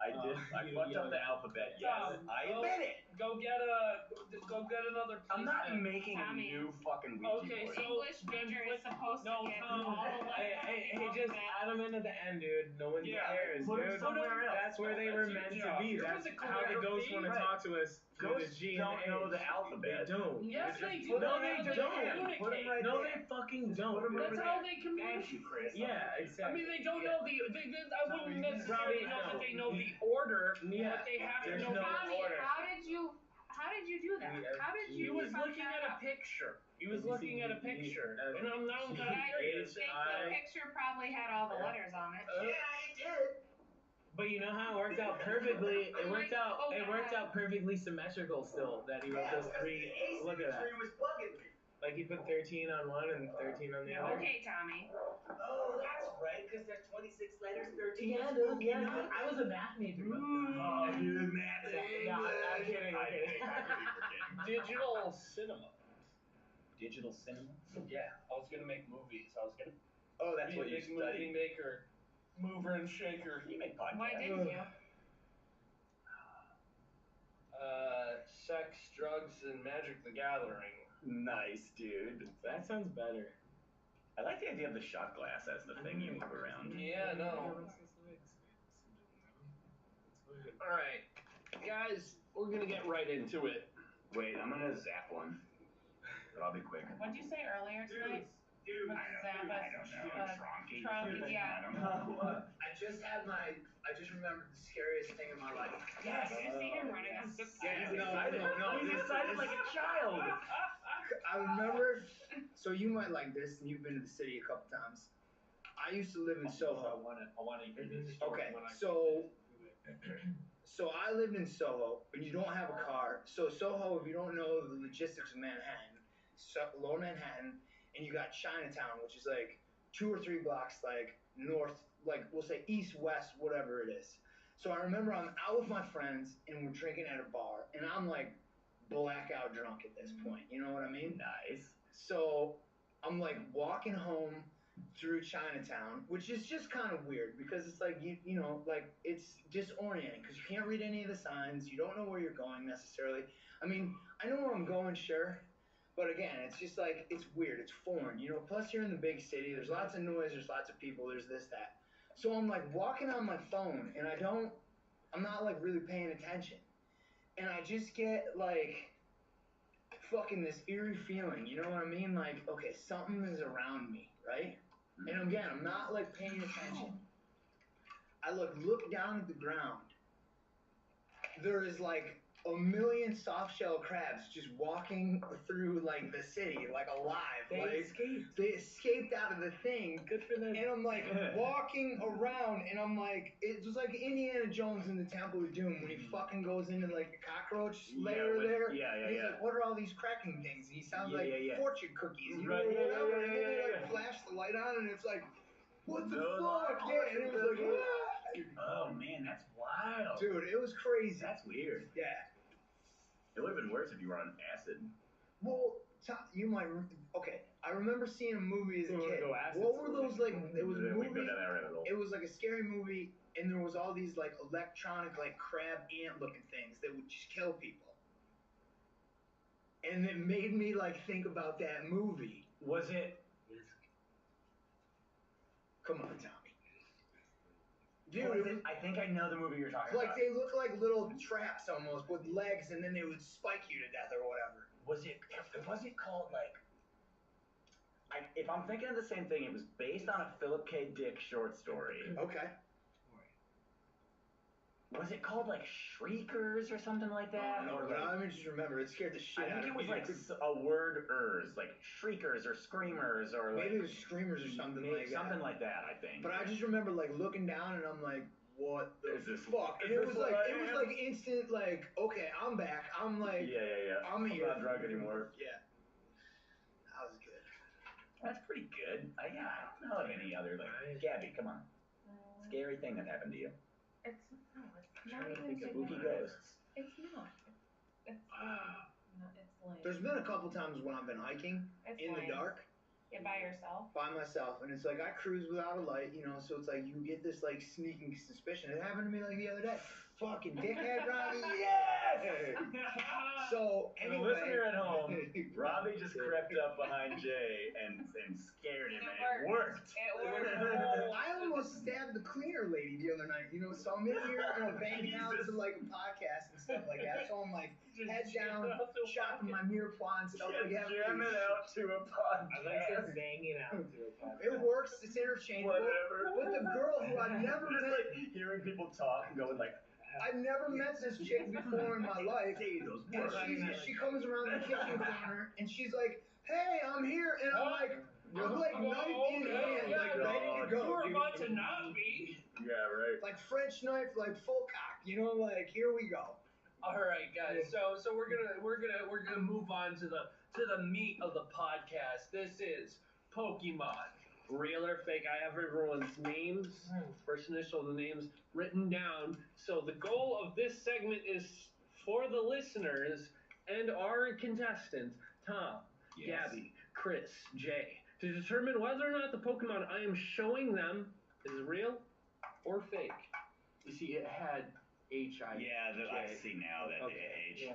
I did. I fucked up the alphabet. Yes, I admit it. Go get another piece. I'm not then. making a Tommy. new fucking Ouija Okay, board. so English major is supposed to No, get Tom. all the letters. Hey, just add them in at the end, dude. No one Yeah, cares, put 'em dude. somewhere else. That's where they That's were your meant to job. be. You're That's with the how the ghosts want to Right. talk to us through the Ghosts G and don't the know H. the alphabet. They don't. Yes, they do. No, That's they how don't. communicate. Put 'em right No, there. they fucking don't. Put 'em dude. over That's how there. they communicate. Thank you, Chris. Yeah, I exactly. mean, they don't know I wouldn't necessarily Robbie, know that no. they know the order, Yeah. but they have to There's know no the Tommy, order. how did you do that? How did He you was fuck looking that at a up? picture. He was looking at a picture. And I'm now Yeah, you curious. think the picture probably had all the letters on it. Yeah, it did. But you know how it worked out perfectly? It worked out. Oh, It worked God. out perfectly symmetrical still. That he wrote those three. Look at that. Tree was bugging me. Like he put 13 on one and 13 on the other. Okay, Tommy. Oh, that's right, because there's 26 letters, 13 Yeah, spooky dude. Yeah, numbers. I was a math major. But Oh, dude, man. Yeah, I'm kidding. I'm kidding. I think we're kidding. Digital cinema. Digital cinema? Yeah, I was gonna make movies. I was gonna Oh, that's be what a you big movie studied. maker, mover and shaker. You make podcasts. Why didn't you? Sex, drugs, and Magic the Gathering. Nice, dude. That sounds better. I like the idea of the shot glass as the thing you move around. Yeah, no. All right, guys, we're gonna get right into it. Wait, I'm gonna zap one. But I'll be quick. What'd you say earlier tonight? Dude, What's I don't know. Tronky. Tronky, yeah. I don't know. I just remembered the scariest thing in my life. Yes. Did you see him running up the Yeah, he's No, excited. no, He's this- excited like a child. I remember, so you might like this, and you've been to the city a couple times. I used to live in Soho. I wanna hear this Okay, story when I so I lived in Soho, and you don't have a car. So Soho, if you don't know the logistics of Manhattan, Lower Manhattan, and you got Chinatown, which is like 2 or 3 blocks like north, like we'll say east, west, whatever it is. So I remember I'm out with my friends, and we're drinking at a bar, and I'm like blackout drunk at this point. You know what I mean? Nice. So I'm like walking home through Chinatown, which is just kind of weird because it's like you know, like it's disorienting because you can't read any of the signs, you don't know where you're going necessarily. I mean, I know where I'm going, sure, but again, it's just like it's weird, it's foreign, you know. Plus, you're in the big city. There's lots of noise. There's lots of people. There's this, that. So I'm like walking on my phone, and I'm not like really paying attention, and I just get like fucking this eerie feeling, you know what I mean? Like, okay, something is around me, right? And again, I'm not like paying attention. I look down at the ground. There is like a million soft shell crabs just walking through like the city, like alive. They escaped out of the thing. Good for them. And I'm like walking around, and I'm like, it was like Indiana Jones in the Temple of Doom when he fucking goes into like the cockroach lair there. Yeah, And he's like, what are all these cracking things? And he sounds Yeah, like yeah, yeah. fortune cookies, you Right, know, yeah, whatever. yeah, And then they yeah, like yeah. flash the light on, and it's like, what the No, fuck? no, Yeah, and it was like, Oh man, that's wild. dude, it was crazy. That's weird. Yeah. It would have been worse if you were on acid. Well, you might. Okay, I remember seeing a movie as a So kid. go acid What were those like? It was a We movie. can go down that rabbit hole. It was like a scary movie, and there was all these like electronic, like crab ant looking things that would just kill people. And it made me like think about that movie. Was it? Come on, Tommy. Dude, Was it it? was, I think I know the movie you're talking like about. they look like little traps almost with legs, and then they would spike you to death or whatever. Was it called like? If I'm thinking of the same thing, it was based on a Philip K. Dick short story. Okay. Was it called like Shriekers or something like that? No, Or but like, I just remember it scared the shit I out think of it was me. like a word-ers, like Shriekers or Screamers or like Maybe it was Screamers or something like that. something like that. I think. But I just remember like looking down, and I'm like, what the Is this- fuck? And is it this was what like I am? instant like, okay, I'm back. I'm like, Yeah. I'm here. not drunk anymore. Yeah. That was good. That's pretty good. I don't know of any other like. Gabby, come on. Scary thing that happened to you. It's not Trying to even think of super- spooky ghosts. It's not. It's lame. There's been a couple times when I've been hiking It's in the lame. dark You're by yourself. by myself, and it's like I cruise without a light, you know, so it's like you get this like sneaking suspicion. It happened to me like the other day. Fucking dickhead, Robbie. Yes. So For the anyway, listener at home, Robbie just crept up behind Jay and scared him, and it worked. It worked. I almost stabbed the cleaner lady the other night, you know, so I'm in here, you know, banging out to like a podcast and stuff like that. So I'm like head down, chopping my mirepoix and stuff like that. Jamming out to a I like podcast. to banging out to a podcast. It works, it's interchangeable. Whatever. But the girl who I've never Just met, like hearing people talk and going like, I've never met this chick before in my life. potatoes, And she comes around the kitchen corner and she's like, hey, I'm here. And I'm like, I'm like knife in hand, like ready to go. You were dude. about to not be. Yeah, right. Like French knife, like full cock. You know, like here we go. All right, guys. So we're gonna move on to the meat of the podcast. This is Pokemon. Real or fake? I have everyone's names, first initial names written down. So the goal of this segment is for the listeners and our contestants, Tom, Gabby, Chris, Jay, to determine whether or not the Pokemon I am showing them is real or fake. You see, it had H-I. Yeah, I see now that Okay. H, G,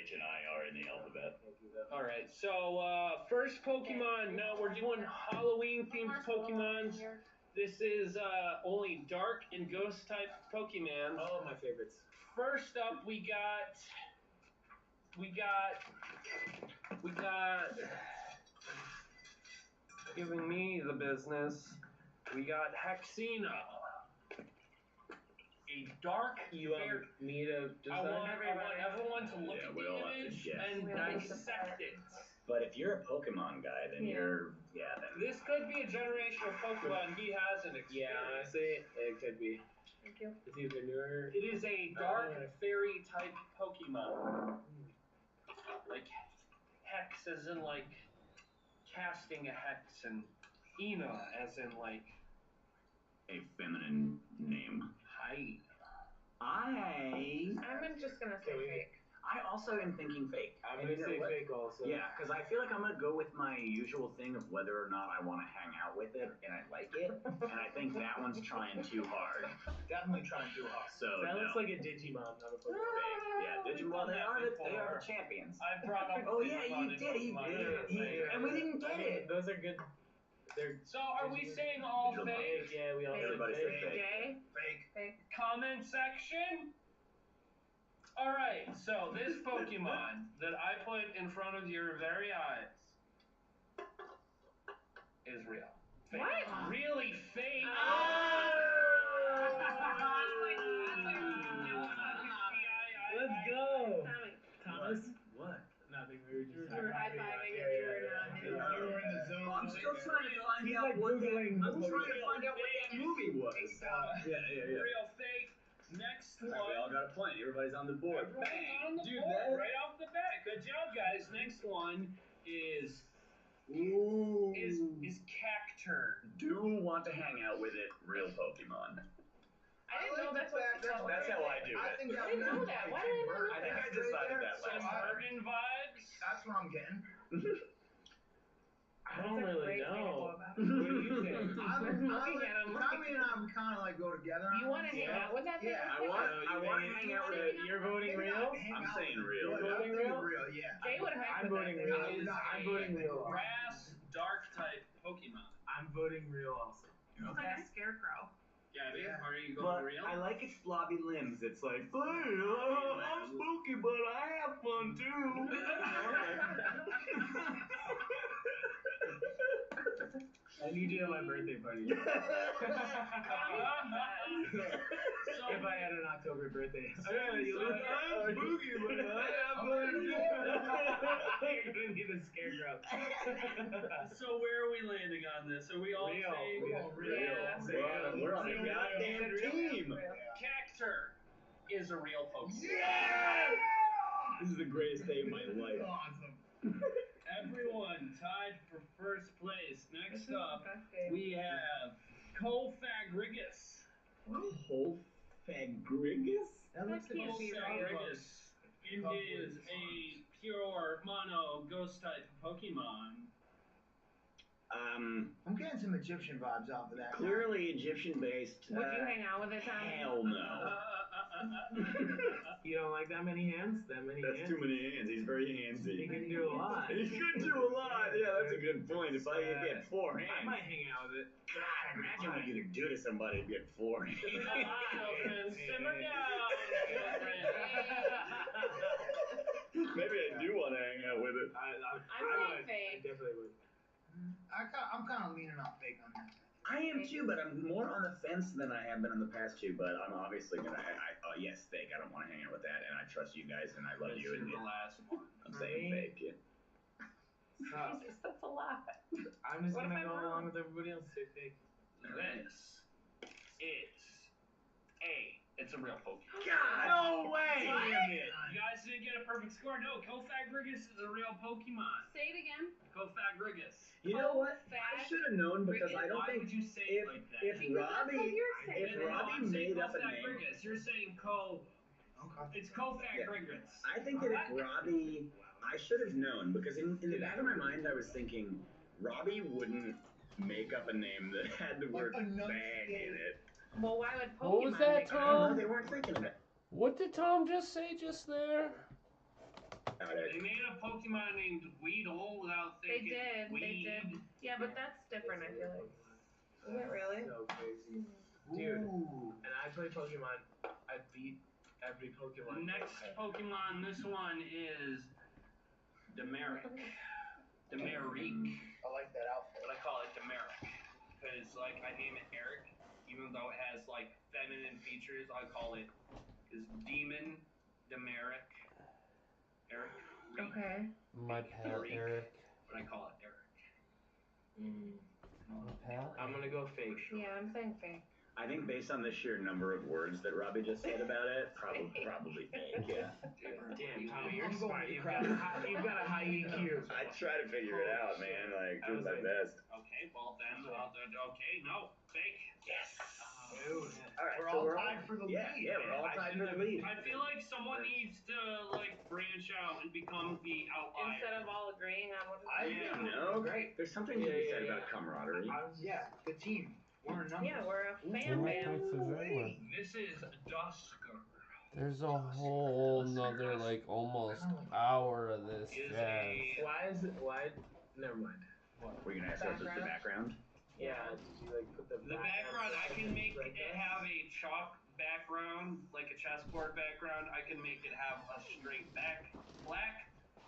H, and I are in the alphabet. All right, so first Pokemon. Now we're doing Halloween-themed Pokemons. This is only dark and ghost type Pokemon. Oh, my favorites. First up, we got giving me the business. We got Hexina, a dark. You want me to I decide? want everyone to look Yeah, at we the all have to image guess. and dissect it. But if you're a Pokemon guy, then then. This could be a generational Pokemon he hasn't experienced. Yeah, honestly, it could be. Thank you. It's either newer. It is a dark fairy type Pokemon. Like hex as in like casting a hex, and Ina as in like A feminine name. height. I I'm just gonna say fake. also am thinking fake. I'm And gonna you know say what? fake also. Yeah, because I feel like I'm gonna go with my usual thing of whether or not I want to hang out with it and I like it, and I think that one's trying too hard. Definitely trying too hard. So That no. looks like a Digimon, not a Pokemon. Yeah, Digimon. They are the champions. I brought up. Oh yeah, you Digimon did. and Pokemon. And we didn't get it. Those are good. They're So are we saying all Digimon. fake? fake. Yeah, we all Everybody said said fake. fake. Jay? Fake. Comment section. All right, so this Pokemon that I put in front of your very eyes is real. Fake. What? Really fake. Let's go. Tommy. Thomas? What? Nothing. We were just You were high-fiving and you were nodding. You were in the zone. I'm still trying to find He's out like what that. Googling I'm the trying to find out what that movie was. Yeah. Real fake. Next one. We all got a point. Everybody's on the board. Everyone's on the Dude, board that- right off the bat. Good job, guys. Next one is Ooh. Cacturn. Do want to hang out with it. Real Pokemon. I didn't know that's what That's how I do I it. think that I didn't know that. Why did I not know I think I that? decided that Some last time. Burden vibes. That's what I'm getting. I don't That's a really great way to go know. about What it. do you think? Looking at him like- Tommy and I would kind of like go together. You want to hang out with that thing? Yeah, I want to hang out with it. You're voting real? I'm saying real. You're voting real? Real, yeah. Jay would hype I'm with that voting thing. real. Is I'm a voting real. Grass dark type Pokemon. I'm voting real also. It's like a scarecrow. Gabby, Yeah. are you But going real? I like its blobby limbs. It's like, I'm spooky, but I have fun too. I need you at my birthday party. So, If I had an October birthday. I'm spooky, but I have fun too. You're gonna need a scarecrow. so where are we landing on this? Are we all Real. saying Yeah. We're on a goddamn team. Cacturn is a real Pokemon? This is the greatest day of my life. Awesome. Everyone tied for first place. Next up, Best game. we have Colfagrigus. Colfagrigus? That looks like can't be real. Colfagrigus. It is a pure mono ghost type Pokemon. I'm getting some Egyptian vibes off of that. Clearly Egyptian based. Would you hang out with it, Tommy? Hell no. You don't like that many hands? That many That's hands? too many hands. He's very He handsy. can do a lot. He could do a lot. Yeah, that's a good point. If I could get four I hands. might hang out with it. God, imagine what you could do to somebody to get four hands. Children, simmer down, children. Maybe I do want to hang out with it. I saying would. I fake. definitely would. I'm kind of leaning on fake on that. I am too, but I'm more on the fence than I have been in the past two. But I'm obviously gonna. Yes, fake. I don't want to hang out with that, and I trust you guys, and I love you. This And is the last one. I'm saying fake. Yeah. Jesus, that's a lot. I'm just What gonna if I'm go wrong? along with everybody else. Say fake. This is it's a real Pokemon. God! No way! Damn it! You guys didn't get a perfect score. No, Kofagrigus is a real Pokemon. Say it again. Kofagrigus. You know what? I should have known because I don't Why think would you say it like that? if Because that's what Robbie you're saying. if Robbie I'm saying made up a name, Kofagrigus. You're saying It's Kofagrigus. I think that if Robbie, I should have known because in the back of my mind I was thinking Robbie wouldn't make up a name that had the word bang in it. Well, why would Pokemon What was that, make I don't know, Tom? they weren't thinking of it. What did Tom just say just there? They made a Pokemon named Weedle without They thinking. did. Weed. They did. Yeah, but that's different. I feel like. Is it really? So crazy. Dude, and I play Pokemon. I beat every Pokemon. Next Pokemon, this one is Demeric. Demeric. I like that outfit. But I call it Demeric because like I name it Eric, even though it has like feminine features. I call it is Demon Demeric. Eric. Reek, Okay. My pal Reek, Eric. But I call it Eric. My pal I'm gonna go fake. Yeah, I'm saying fake. I think based on the sheer number of words that Robbie just said about it, probably fake, yeah. Damn, Tommy, you're smart. You've got a high EQ. I try to figure it out, man. Like, do my best. Okay, well then, okay, no, fake. Yes. Dude, All right, we're so all we're tied for the yeah, lead. yeah, we're all tied for the lead. I feel like someone needs to like branch out and become the outlier. Instead of all agreeing on what. I No, great. there's something to be said about camaraderie. Yeah, the team. We're in numbers. Yeah, we're a How fan many band. points is that one? This is Dusker. There's a whole nother like almost hour of this Is jazz. Why? Never mind. Were you gonna ask us the background? Yeah, did you like put the background, I can make it have a chalk background, like a chessboard background. I can make it have a straight black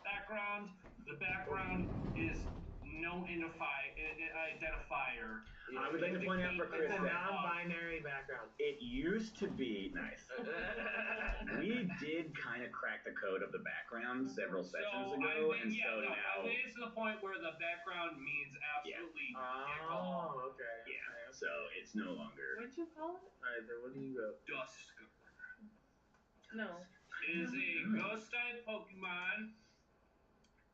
background. The background is no identifier. I would like to point out for Chris It's a that non-binary background. it used to be nice. We did kind of crack the code of the background several sessions ago, and so now. I think it's to the point where the background means absolutely Oh, okay. Yeah, so it's no longer. What'd you call it? Alright, then what do you go? Dusker. No. It is a ghost type Pokemon.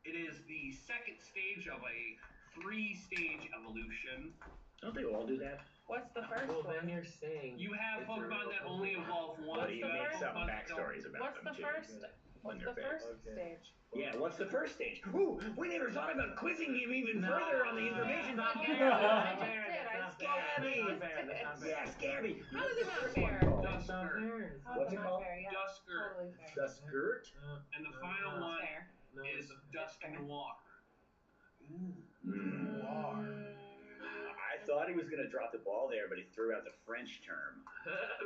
It is the second stage of a 3-stage evolution. Don't they all do that? What's the first Well, one? then you're saying You have it's a Pokemon real that only Pokemon. evolve once. But he the makes first up one? backstories about What's them the too. first? What's the first stage? Yeah, what's the first stage? Ooh, we never thought about quizzing him even further on the information. Not Not fair. fair. I just did. I That's skipped not it. fair. That's not fair. That's not fair. Yes, Gabby. How is it not fair? That's not Dusker. fair. How What's is it not called? fair? Yeah. Dusker. Totally fair. The skirt? And the final one Fair. is Dusk Noir. I thought he was gonna drop the ball there, but he threw out the French term.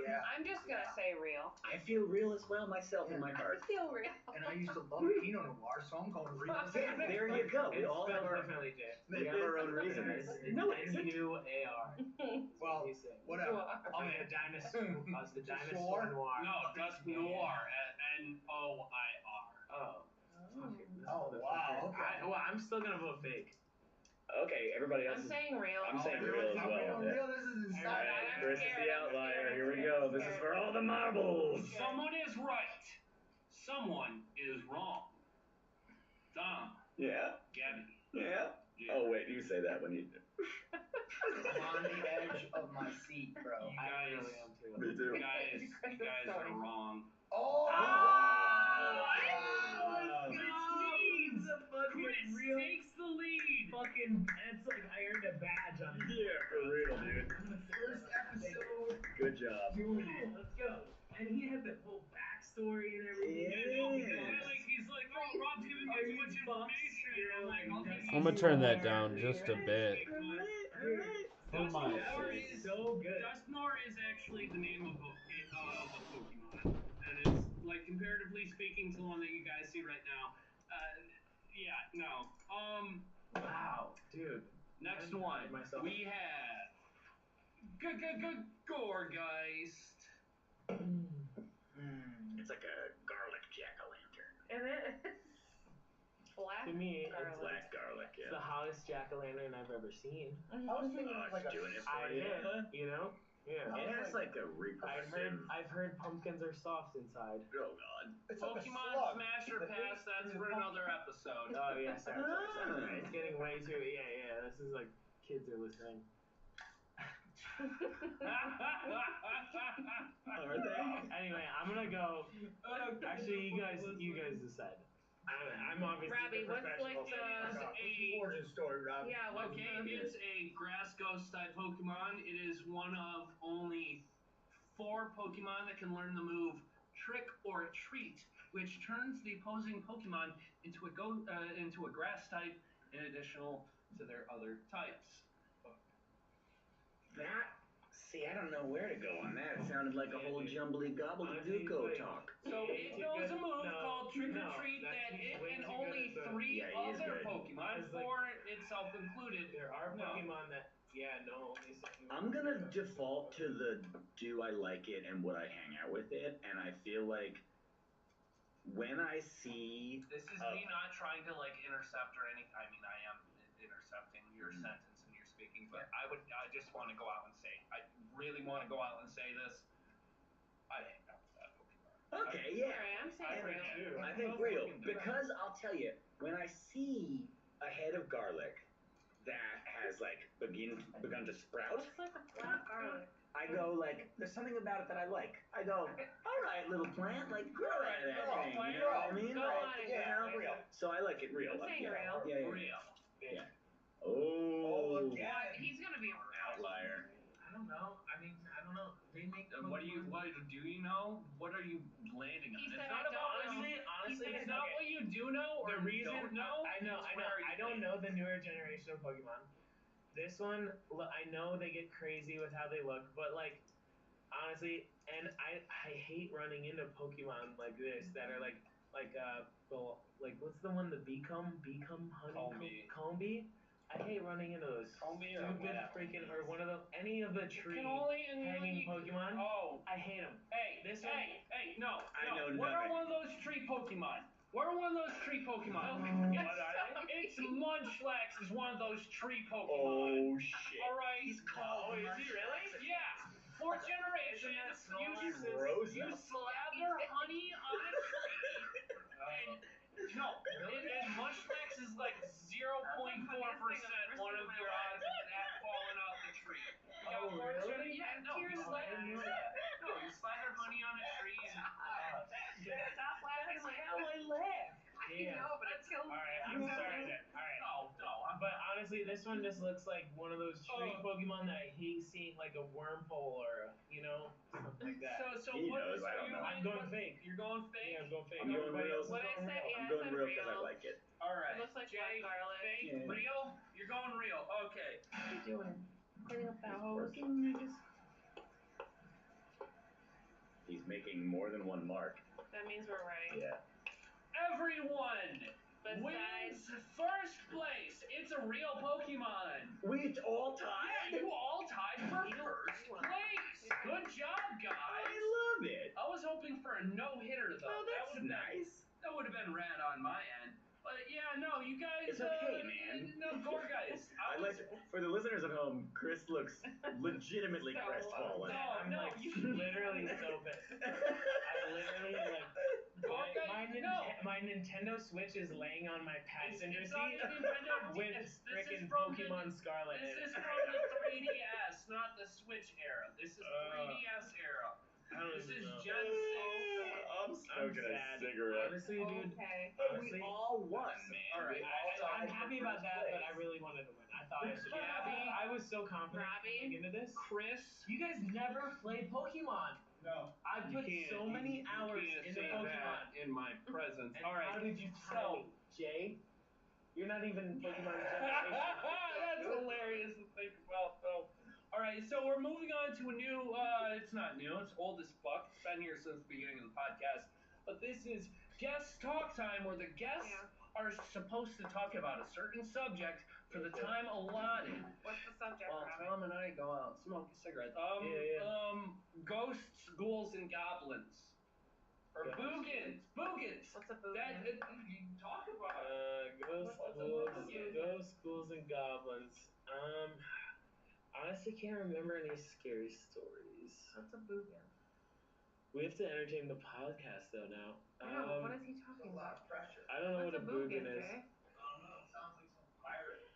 Yeah. I'm just gonna say real. I feel real as well myself in my I heart. feel real. And I used to love Pinot Noir, so I'm going real. Yeah, there you go. We It's all have spelled our, differently, Jay. we have our own reasons. No, it isn't. N-U-A-R. Well, You say. whatever. Oh yeah, dinosaur. Us the dinosaur Sure. noir. No, Dusk Noir. N-O-I-R. Oh. Oh, wow. Okay. Well, I'm still gonna vote fake. Okay, everybody else I'm is. saying real. I'm saying real as well. Real, this is insane. Alright, I'm Chris is scared, the I'm outlier. scared, Here we I'm go. scared, This is for all the marbles. Someone is right. Someone is wrong. Dom. Yeah? Gabby. Yeah? Jay. Oh, wait, you say that when you do. I'm on the edge of my seat, bro. You I guys, really am too. Me too. you guys are wrong. Oh! Chris takes the lead. Fucking, it's like I earned a badge on it. Yeah, for real, dude. First episode. Good job. Let's go. And he had the whole backstory and everything. He's like, oh, Rob's giving me too much information. I'm gonna turn that down just a bit. For my sake. So good. Dusknoir is actually the name of a Pokemon, and it's like comparatively speaking to the one that you guys see right now. Yeah, no. Wow, dude. Next I'm one, myself. we have Gorgeist. It's like a garlic jack-o'-lantern. And it black To me, garlic. Black garlic. It's the hottest jack-o'-lantern I've ever seen. I was thinking of like a doing it I for you. did, you know? Yeah. It has like a I've heard pumpkins are soft inside. Oh god. It's like a Pokemon slug. Smash or Pass, that's for another episode. Oh yeah, sorry. It's getting way too. Yeah. This is like kids are listening. Are they? Anyway, I'm gonna go. Actually, you guys decide. I'm obviously Robbie, the what's professional. like the- What's your origin story, Rob? Yeah, what's Okay, the... it's a grass ghost type Pokemon. It is one of only 4 Pokemon that can learn the move Trick or Treat, which turns the opposing Pokemon into a grass type, in additional to their other types. See, I don't know where to go on that. It sounded like a whole jumbly gobbledygoogo talk. So it knows a move called Trick or Treat that it and only 3 other Pokemon, 4 itself included. There are Pokemon that only certain. I'm gonna default to the do I like it and would I hang out with it, and I feel like when I see This is me not trying to like intercept or anything. I mean, I am intercepting your sentence and you're speaking, but I just want to go out and say, I really want to go out and say this. I'd hang out with that Pokemon. okay, yeah. Alright, I'm saying real. I think real, because I'll tell you, when I see a head of garlic that has like begun to sprout, Looks like a black garlic. I go like, there's something about it that I like. I go, all right, little plant, like grow out of that thing. You know what I mean? Go on and Yeah, go. real. so I like it real. I'm saying real. Yeah. Real. Oh, look at it. He's gonna be a outlier. I don't know. I mean, I don't know. They make. What do you know? What are you landing on? He It's said not I about don't know. Honestly, it's not what you do know or the reason don't know. I know. I don't know the newer generation of Pokemon. This one, I know they get crazy with how they look, but like, honestly, and I hate running into Pokemon like this that are like what's the one, the honey Combi? I hate running into those Combi or stupid whatever. freaking, or one of the, any of the tree hanging Pokemon. Oh, I hate them. hey, This no. I know What are nothing. one of those tree Pokemon? What are one of those tree Pokemon? It's Munchlax is one of those tree Pokemon. Oh shit. All right. He's called. Is he really? Yeah. 4th generation. You Rosa. slather honey on a tree. No, Munchlax is like 0.4% one of your odds of that falling out the tree. You got 4th gen? Yeah, no, you slather honey on a tree and Stop laughing like How I laugh. I know, but it kills me. Alright, I'm sorry then. Alright. no, But honestly, this one just looks like one of those tree Pokemon that I hate seeing, like a Wurmple or something like that. So He what knows, is I don't know. I'm going fake. You're going fake? Yeah, I'm going fake. I'm going Everybody real. else is What I going said, real. yeah. I'm going I said real because I real. like it. Alright. It looks like Jay, black garlic. fake, Yeah. real? You're going real. Okay. What are you doing? Cleaning up that hose? He's making more than one mark. That means we're right. Yeah. Everyone Besides- wins first place. It's a real Pokemon. We all tied. Yeah, you all tied for first place. Good job, I guys. love it. I was hoping for a no-hitter though. Oh, that's that would've nice. That would have been rad on my end. But yeah, no, you guys. It's okay, man. No, Gore guys. I like for the listeners at home. Chris looks legitimately So crestfallen. I'm No, like you- literally so pissed. I literally like. Gore guys, no. My Nintendo Switch is laying on my passenger It's on seat the Nintendo with this is frickin' from the- Pokemon Scarlet. This in is it. from the 3DS, not the Switch era. This is 3DS era. I don't This even is know. Gen 6. I'm smoking a sad. cigarette. Honestly, dude. Okay. Honestly, We all won, man. All right. I'm happy about that, but I really wanted to win. I thought I should. Gabby, I was so confident Robbie, going into this. Chris. You guys never played Pokemon. No. I put so many hours into Pokemon. in my presence. And All right. how did you tell me, Jay? You're not even Pokemon generation. That's hilarious to think about, though. All right, so we're moving on to a new. It's not new. It's old as fuck. It's been here since the beginning of the podcast. But this is guest talk time, where the guests are supposed to talk about a certain subject for the time allotted. What's the subject, Well, Robbie? Tom and I go out and smoke a cigarette. Ghosts, ghouls, and goblins. Or boogans. Boogans. What's a That boogans? you talk about. Ghosts, ghouls, and goblins. Honestly, can't remember any scary stories. What's a boogan? We have to entertain the podcast though now. I know, but what is he talking A lot about? of pressure. I don't know What's what a boogan is. Jay? I don't know. It sounds like some pirate.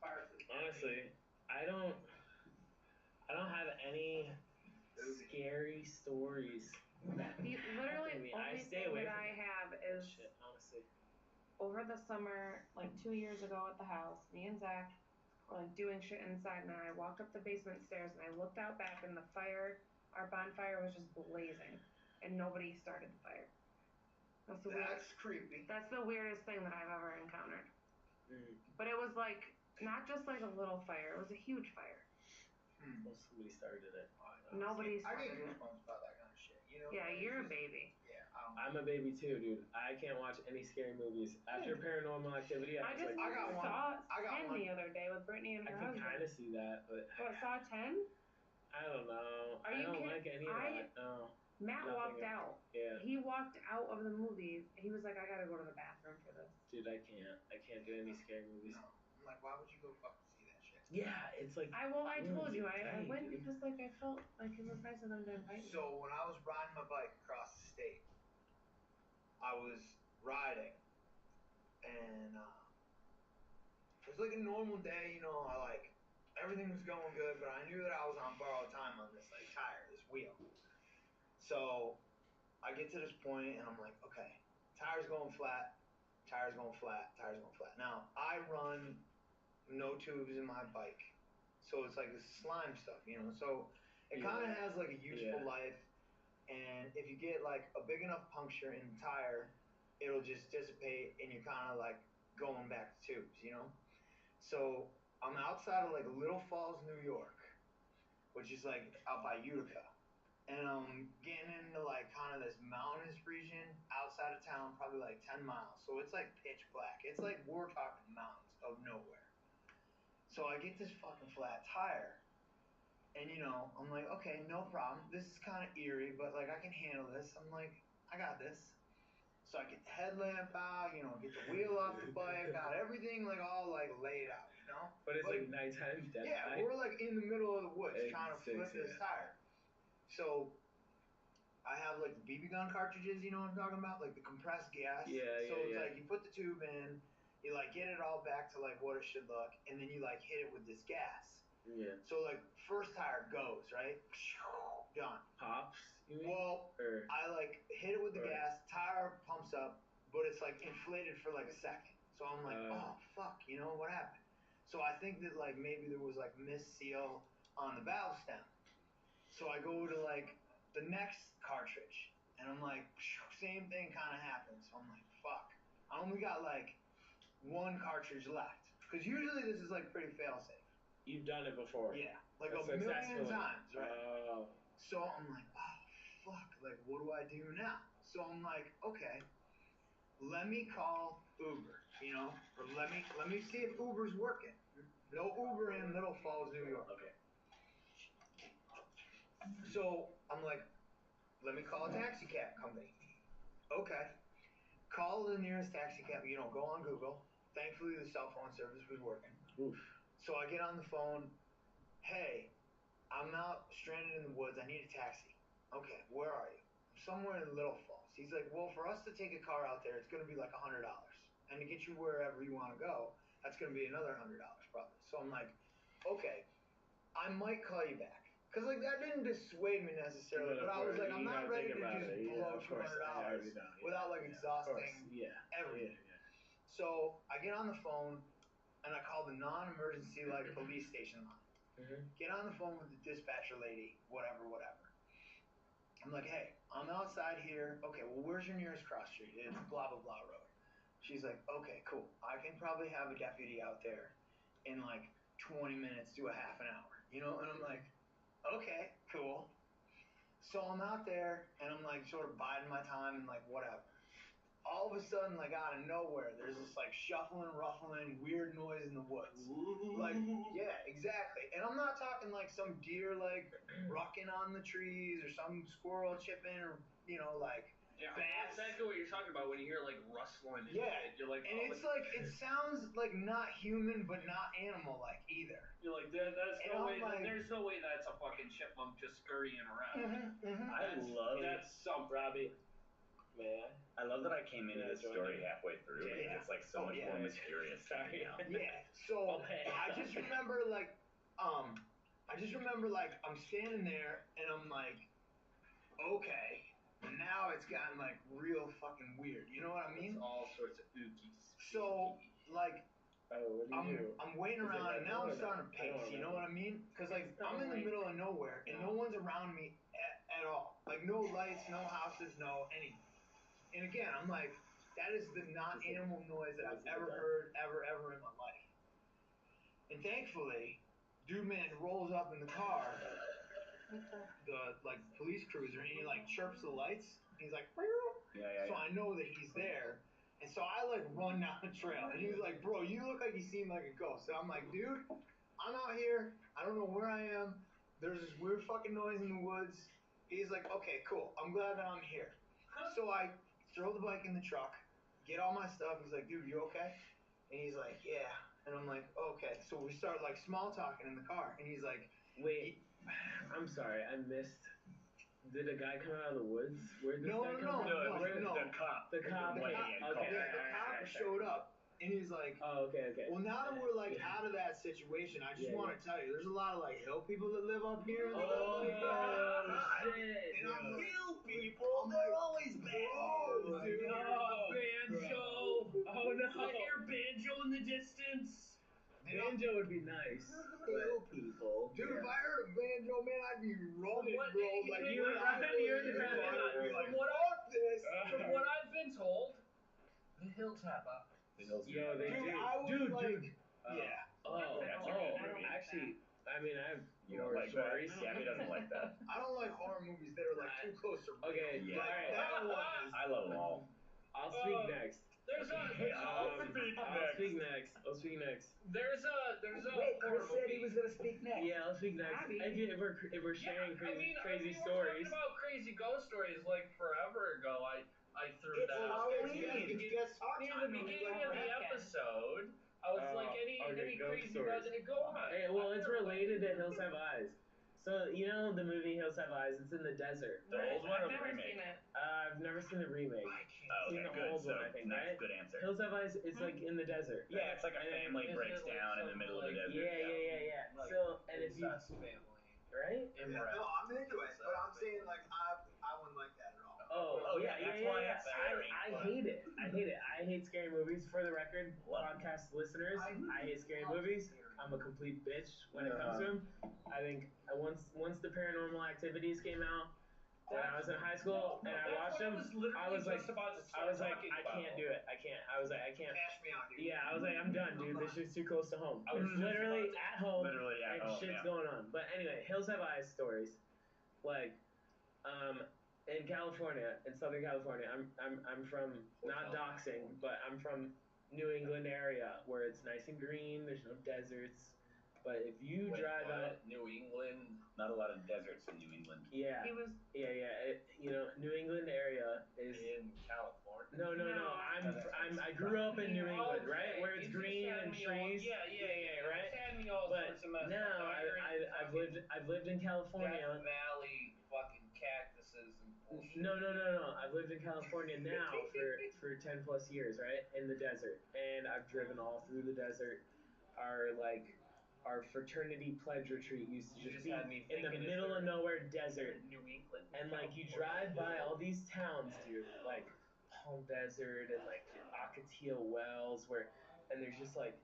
Pirates. Honestly, I don't have any scary stories. Literally, I only stay thing away that from I have is shit, honestly. over the summer, like 2 years ago at the house, me and Zach were like doing shit inside, and I walked up the basement stairs and I looked out back, and our bonfire was just blazing, and nobody started the fire. That's creepy. That's the weirdest thing that I've ever encountered. But it was like not just like a little fire; it was a huge fire. Well, somebody started it. Nobody I started get it. goosebumps about that kind of shit. You know? Yeah, Like, you're a it's just- baby. Yeah, I'm a baby too, dude. I can't watch any scary movies. After Paranormal Activity, I was just like, I got one. saw I got 10 one. the other day with Brittany and I her can husband. kind of see that, but What, saw 10? I don't know. Are I you don't kidding? like any of that. No. Matt Nothing walked of- out. Yeah, He walked out of the movie. He was like, I gotta go to the bathroom for this. dude, I can't. I can't do any scary movies. No. I'm like, why would you go fucking see that shit? Yeah, it's like. I told you, I went dude. because like I felt like it was nice of them to invite me. So when I was riding my bike across the state, I was riding, and it was like a normal day. You know, everything was going good, but I knew that I was on borrowed time on this like tire, this wheel. So I get to this point, and I'm like, okay, tire's going flat, tire's going flat, tire's going flat. Now I run no tubes in my bike, so it's like this slime stuff, you know. So it kind of has like a useful life, and if you get like a big enough puncture in the tire, it'll just dissipate, and you're kind of like going back to tubes, you know. So I'm outside of like Little Falls, New York, which is like out by Utica, and I'm getting into like kind of this mountainous region outside of town, probably like 10 miles. So it's like pitch black. It's like we're talking mountains of nowhere. So I get this fucking flat tire, and you know, I'm like, okay, no problem. This is kind of eerie, but like I can handle this. I'm like, I got this. So I get the headlamp out, you know, get the wheel off the bike, got everything like all like laid out, you know. But it's like nighttime, dead Yeah, night. we're like in the middle of the woods trying to flip this tire. So I have like the BB gun cartridges, you know what I'm talking about? Like the compressed gas. So it's like you put the tube in, you like get it all back to like what it should look, and then you like hit it with this gas. Yeah. So like first tire goes, right? Done. Pops, you mean? Well, I like hit it with the gas, tire pumps up, but it's like inflated for like a second. So I'm like, oh fuck, you know what happened? So I think that like maybe there was like missed seal on the valve stem. So I go to like the next cartridge, and I'm like, same thing kind of happens. So I'm like, fuck, I only got like one cartridge left, because usually this is like pretty fail safe. You've done it before. Yeah, like a million times, right? Oh. So I'm like, oh fuck, like what do I do now? So I'm like, okay, let me call Uber, you know, or let me see if Uber's working. No Uber in Little Falls, New York. Okay. So I'm like, let me call a taxi cab company. Okay. Call the nearest taxi cab, you know, go on Google. Thankfully the cell phone service was working. Oof. So I get on the phone, hey, I'm out stranded in the woods, I need a taxi. Okay, where are you? I'm somewhere in Little Falls. He's like, well, for us to take a car out there, it's gonna be like $100. And to get you wherever you wanna go, that's gonna be another $100 probably. So I'm like, okay, I might call you back. Cause like that didn't dissuade me necessarily, but I was like, I'm not ready to just blow $200 without like exhausting everything. So I get on the phone, and I call the non-emergency like police station line. Get on the phone with the dispatcher lady, whatever. I'm like, hey, I'm outside here. Okay, well, where's your nearest cross street? It's blah blah blah road. She's like, okay, cool. I can probably have a deputy out there in like 20 minutes to a half an hour, you know? And I'm like, okay, cool. So I'm out there, and I'm like sort of biding my time and like whatever. All of a sudden, like out of nowhere, there's this like shuffling, ruffling, weird noise in the woods. Like, yeah, exactly. And I'm not talking like some deer like rocking on the trees or some squirrel chipping or, you know, like Yeah, I know exactly what you're talking about when you hear like rustling and Yeah. shit. You're like, And it's like it sounds like not human but not animal like either. you're like, that's And no I'm way. like- There's no way that's a fucking chipmunk just scurrying around. That's something. Robbie, may I? I love that I came into Yeah, this join story in. halfway through because Yeah. it's like so Oh, much yeah. more mysterious to me Sorry. now. Yeah. So Okay. I just remember like I'm standing there and I'm like, okay, now it's gotten like real fucking weird. You know what I mean? It's all sorts of ookies. So like Oh, what do you do? I'm waiting Is it around Red and now Bull I'm or starting to not? I don't pace. You know what I mean? Because like It's I'm in the like- middle of nowhere and no one's around me at all. Like no lights, no houses, no anything. And again, I'm like, that is the not animal noise that I've ever heard ever in my life. And thankfully, dude man rolls up in the car, the like police cruiser, and he like chirps the lights. And he's like, Yeah. so I know that he's there. And so I like run down the trail, and he's like, bro, you look like you seem like a ghost. And I'm like, dude, I'm out here. I don't know where I am. There's this weird fucking noise in the woods. He's like, okay, cool. I'm glad that I'm here. So I throw the bike in the truck, get all my stuff. He's like, dude, you okay? And he's like, yeah. And I'm like, okay. So we start like small talking in the car, and he's like, Wait, I'm sorry, I missed. Did a guy come out of the woods? Where did this No, guy no, come no, from? no. The cop. The cop. The Okay, cop- okay. yeah, the cop showed up, and he's like, Oh, okay. well, now that we're like out of that situation, I just Yeah, want to tell you, there's a lot of like hill people that live up here. And Oh, stuff like that. shit. And I'm like, Hill people, I'm they're like, always bad. bro, dude. Banjo. Oh no. I hear banjo in the distance. Banjo would be nice. Hill people. Dude, if I heard a banjo, man, I'd be running, What- bro. Like, you would run, you would run. I'd be like, From what fuck this. From what I've been told, the hills have eyes. Yo, they Dude, do. I was Dude, like, dude. yeah. That's a good movie. Actually, I mean, I have You don't horror like that? stories. Yeah, he doesn't like that. I don't like horror movies that are like too close to real. Okay, Yeah. Like, alright. that one is. I love them all. I'll speak next. There's a I'll speak next. I'll speak next. there's a Wait, horror Chris said he movie. was gonna speak next. Yeah, I'll speak next. Abby. If we're sharing crazy we were stories. talking about crazy ghost stories like forever ago. I threw It's that out there. Halloween. Near Guess talk the time. beginning of the episode, I was like, any ghost crazy stories. go on. Hey, well, it's related to Hills Have Eyes. So you know the movie Hills Have Eyes? It's in the desert. The old one or I've the never remake? seen it. I've never seen the remake. Oh, okay, Seen the good. old So one, I think, nice, right? good answer. Hills Have Eyes. It's like in the desert. Yeah, it's like a And- family Is breaks it like down in the some, middle of the like- desert. Yeah. Like, So and if you incest family. right? Yeah, no, I'm into it, but I'm saying like I wouldn't like that at all. Oh yeah, that's why it's scary. I hate it. I hate scary movies. For the record, Love podcast listeners, I hate scary movies. I'm a complete bitch when it comes to them. I think once the Paranormal Activities came out when I was in high school and I watched them, I was like, I can't do it. I can't. I was like, I can't. Cash me out, dude. Yeah, I was like, I'm done, dude. This shit's too close to home. I was literally at home. Literally at and home, shit's yeah. going on. But anyway, Hills Have Eyes stories. Like, in California, in Southern California, I'm from not doxing, but I'm from New England area where it's nice and green. There's no deserts. But if you drive out, New England. Not a lot of deserts in New England. yeah, He was. New England area is. In California. No. No. I grew up in New England, right, Okay, where it's you green just had and me all- trees. Yeah, right. You just had me all But sorts of messed now up. I've lived in California. Death Valley fucking cactuses and bullshit. No. I've lived in California now for 10 plus years, right, in the desert, and I've driven all through the desert. Our fraternity pledge retreat used to just be had me in the thinking, middle of nowhere desert, New England. and like you drive by all these towns, dude, like Palm Desert and like Ocotillo Wells, and there's just like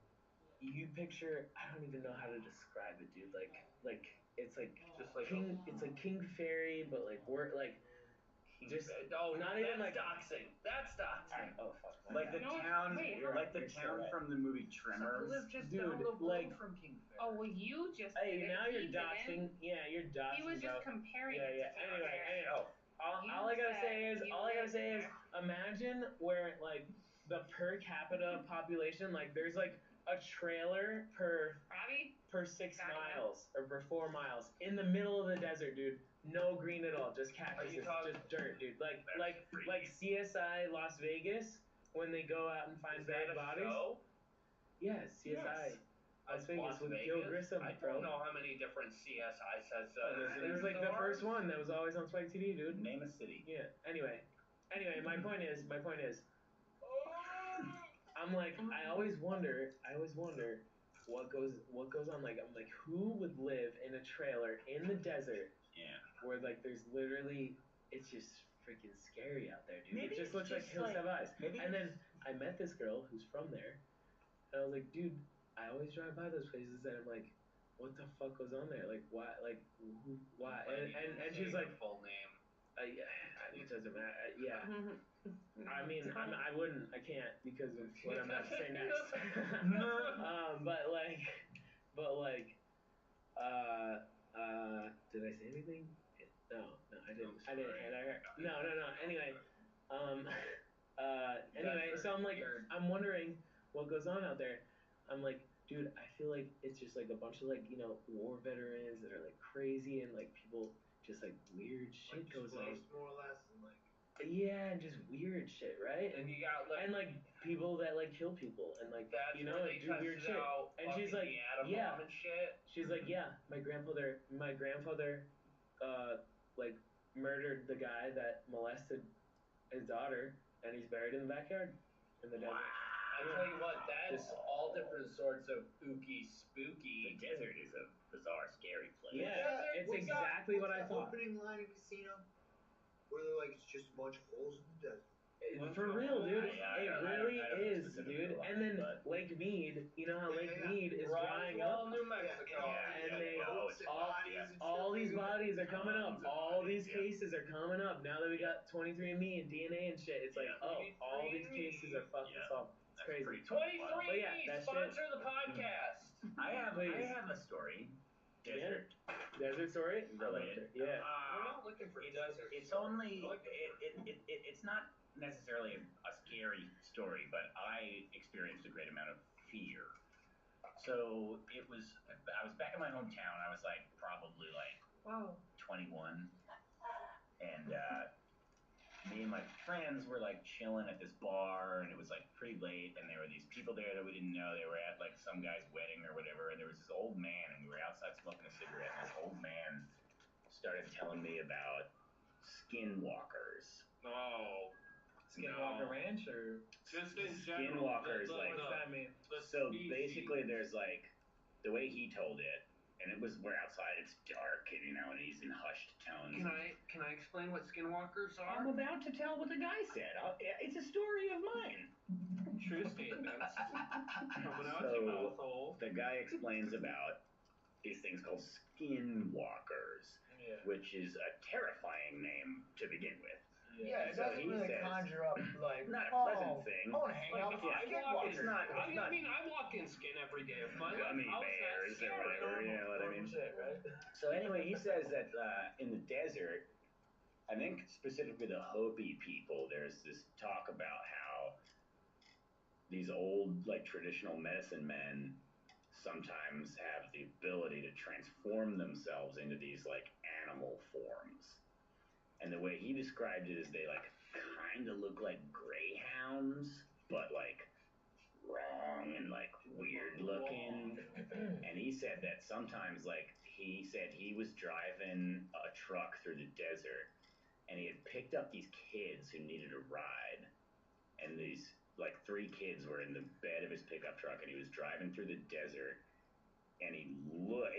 you picture, I don't even know how to describe it, dude. Like it's like Just like it's like King Ferry, but like we're like just not even like doxing. That's doxing. oh fuck. Like the No, town, wait, like the you're so town right. from the movie I Tremors. live just Dude, down the road like- from King Fair. Oh well, you just. Hey, did it. now you're He didn't. doxing. Yeah, you're doxing. He was just about- comparing Yeah. it to Anyway. Oh, All I gotta say is, imagine where like the per capita population, like there's like a trailer per Robbie? 6 Got ya. miles or per 4 miles in the middle of the desert, dude. No green at all, just cactuses, just dirt, dude. Like CSI Las Vegas when they go out and find buried bodies. Show? Yes, CSI Las Vegas with Gil Grissom, I bro. don't know how many different CSI sets It was like the first one that was always on Spike TV, dude. Name a city. Yeah. Anyway, my point is, I'm like, I always wonder what goes on. Like, I'm like, who would live in a trailer in the desert? Yeah. Where like there's literally, it's just freaking scary out there, dude. Maybe it just looks like Hills Have Eyes. And then I met this girl who's from there, and I was like, dude, I always drive by those places, and I'm like, what the fuck goes on there? Like, why? Like, who? Why? And she's like, full name. It doesn't matter. Yeah. I mean, I wouldn't. I can't because of what I'm about to say next. But like, did I say anything? No, I didn't. I didn't. No. Anyway, so I'm like, I'm wondering what goes on out there. I'm like, dude, I feel like it's just like a bunch of like, war veterans that are like crazy and like people just like weird shit goes on. More or less, and like. Yeah, and just weird shit, right? And you got like, and like people that like kill people and like that's do weird shit. And she's like, the atom bomb and shit. She's like, yeah, my grandfather, like murdered the guy that molested his daughter, and he's buried in the backyard in the desert. I tell you what, that's all different sorts of ooky spooky. The desert is a bizarre, scary place. Yeah, it's exactly what I thought. Opening line in Casino, where they're like, it's just a bunch of holes in the desert. For real, dude. It really is, dude. And then Lake Mead, you know how Lake Mead is drying up? New Mexico. And all these bodies are coming up. All these cases are coming up. Now that we got 23andMe and DNA and shit, it's like, all these cases are fucking solved. It's crazy. 23andMe, sponsor the podcast. I have a story. Desert. Desert story? Related. Yeah. We're not looking for desert. It's only, it's not necessarily a scary story, but I experienced a great amount of fear. So I was back in my hometown. I was like probably like 21, and me and my friends were like chilling at this bar, and it was like pretty late, and there were these people there that we didn't know. They were at like some guy's wedding or whatever, and there was this old man, and we were outside smoking a cigarette, and this old man started telling me about skinwalkers. No. Skinwalker Ranch or just in general. Skinwalkers, like, what does that mean? So basically, there's like the way he told it, and it was we're outside. It's dark, and and he's in hushed tones. Can I explain what skinwalkers are? I'm about to tell what the guy said. It's a story of mine. True statements. Coming out your mouth hole. The guy explains about these things called skinwalkers, which is a terrifying name to begin with. Yeah, it doesn't really conjure up like not a pleasant thing. I want to hang out with skinwalkers. It's not. I mean, I walk in skin every day of my life. Gummy bears or whatever. You know what I mean? Right? So anyway, he says that in the desert, I think specifically the Hopi people, there's this talk about how these old like traditional medicine men sometimes have the ability to transform themselves into these like animal forms. And the way he described it is they like kind of look like greyhounds, but like wrong and like weird looking. And he said that sometimes like he said he was driving a truck through the desert and he had picked up these kids who needed a ride. And these like 3 kids were in the bed of his pickup truck and he was driving through the desert and he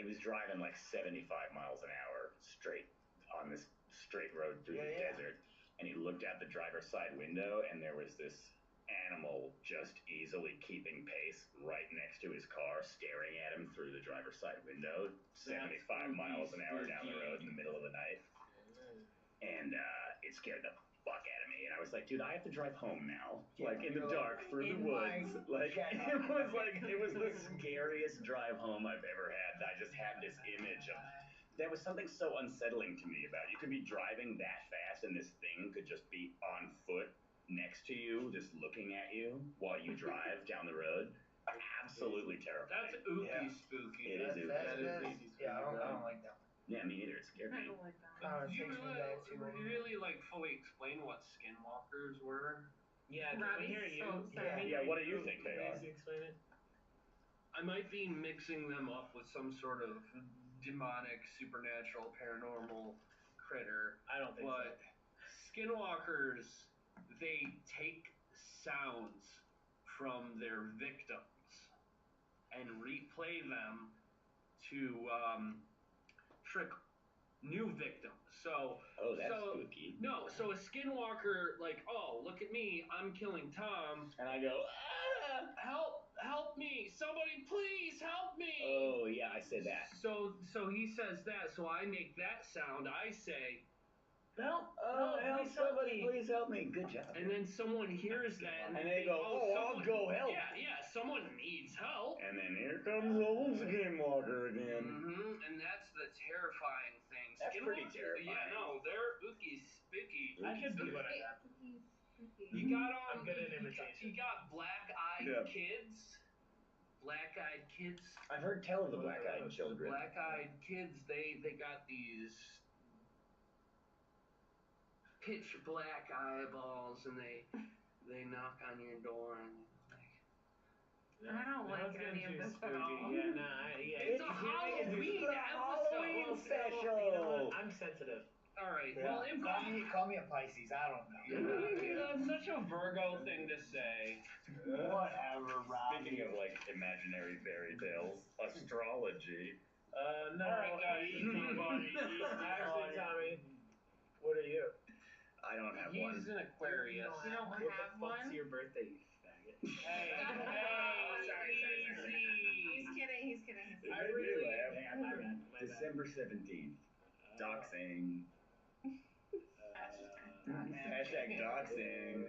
was driving like 75 miles an hour straight on this straight road through the desert, and he looked out the driver's side window and there was this animal just easily keeping pace right next to his car, staring at him through the driver's side window, 75 miles an hour down the road in the middle of the night. And it scared the fuck out of me, and I was like, dude, I have to drive home now, like in the dark through the woods. Like it was the scariest drive home I've ever had. I just had this image of there was something so unsettling to me about it. You could be driving that fast and this thing could just be on foot next to you, just looking at you while you drive down the road. absolutely terrifying. That's ooky Yeah. spooky. It is ooky. That is That's- ooky spooky. yeah, I don't like that one. Yeah, me neither. It scared I me. don't like that. Oh, it Do you takes me really, back to really like fully explain what skinwalkers were? Yeah, can we Robbie's hear you? so sad. Yeah, what do you think they are? Please explain it. I might be mixing them up with some sort of demonic, supernatural, paranormal critter, I don't think but skinwalkers, they take sounds from their victims and replay them to trick new victims. So Oh, that's so, spooky. No, so a skinwalker, like, oh, look at me, I'm killing Tom. And I go, ah! Help me, somebody please help me. Oh, yeah, I said that. So he says that, so I make that sound, I say, Help! Oh, help, please help somebody, me. please help me. Good job. and then someone hears that, And they go, oh, I'll go help. Yeah, someone needs help. And then here comes old Skinwalker again. And that's the terrifying thing. That's pretty Skinwalkers- terrifying. Yeah, no, they're ooky spooky. I could be what I got. You got I'm good at imitation. You got black-eyed Yeah. kids. Black-eyed kids. I've heard tell of the black-eyed children. Black-eyed kids. They got these pitch black eyeballs, and they knock on your door and I don't like it's any getting of too this at spooky. all. Yeah, nah, yeah. It's a Halloween Halloween episode. special. You know what? I'm sensitive. All right. Yeah. Well, Call me a Pisces. I don't know. that's such a Virgo thing to say. Whatever, Rob. Speaking of like imaginary fairy tales, astrology. No. All right, guys. Actually, Tommy, what are you? I don't have He's one. an Aquarius. You don't What have the fuck's one? your birthday, you faggot? Hey, Sorry. He's kidding. He's kidding. I really am. Hang on, my bad. December 17th. Doxing. Hashtag doxing.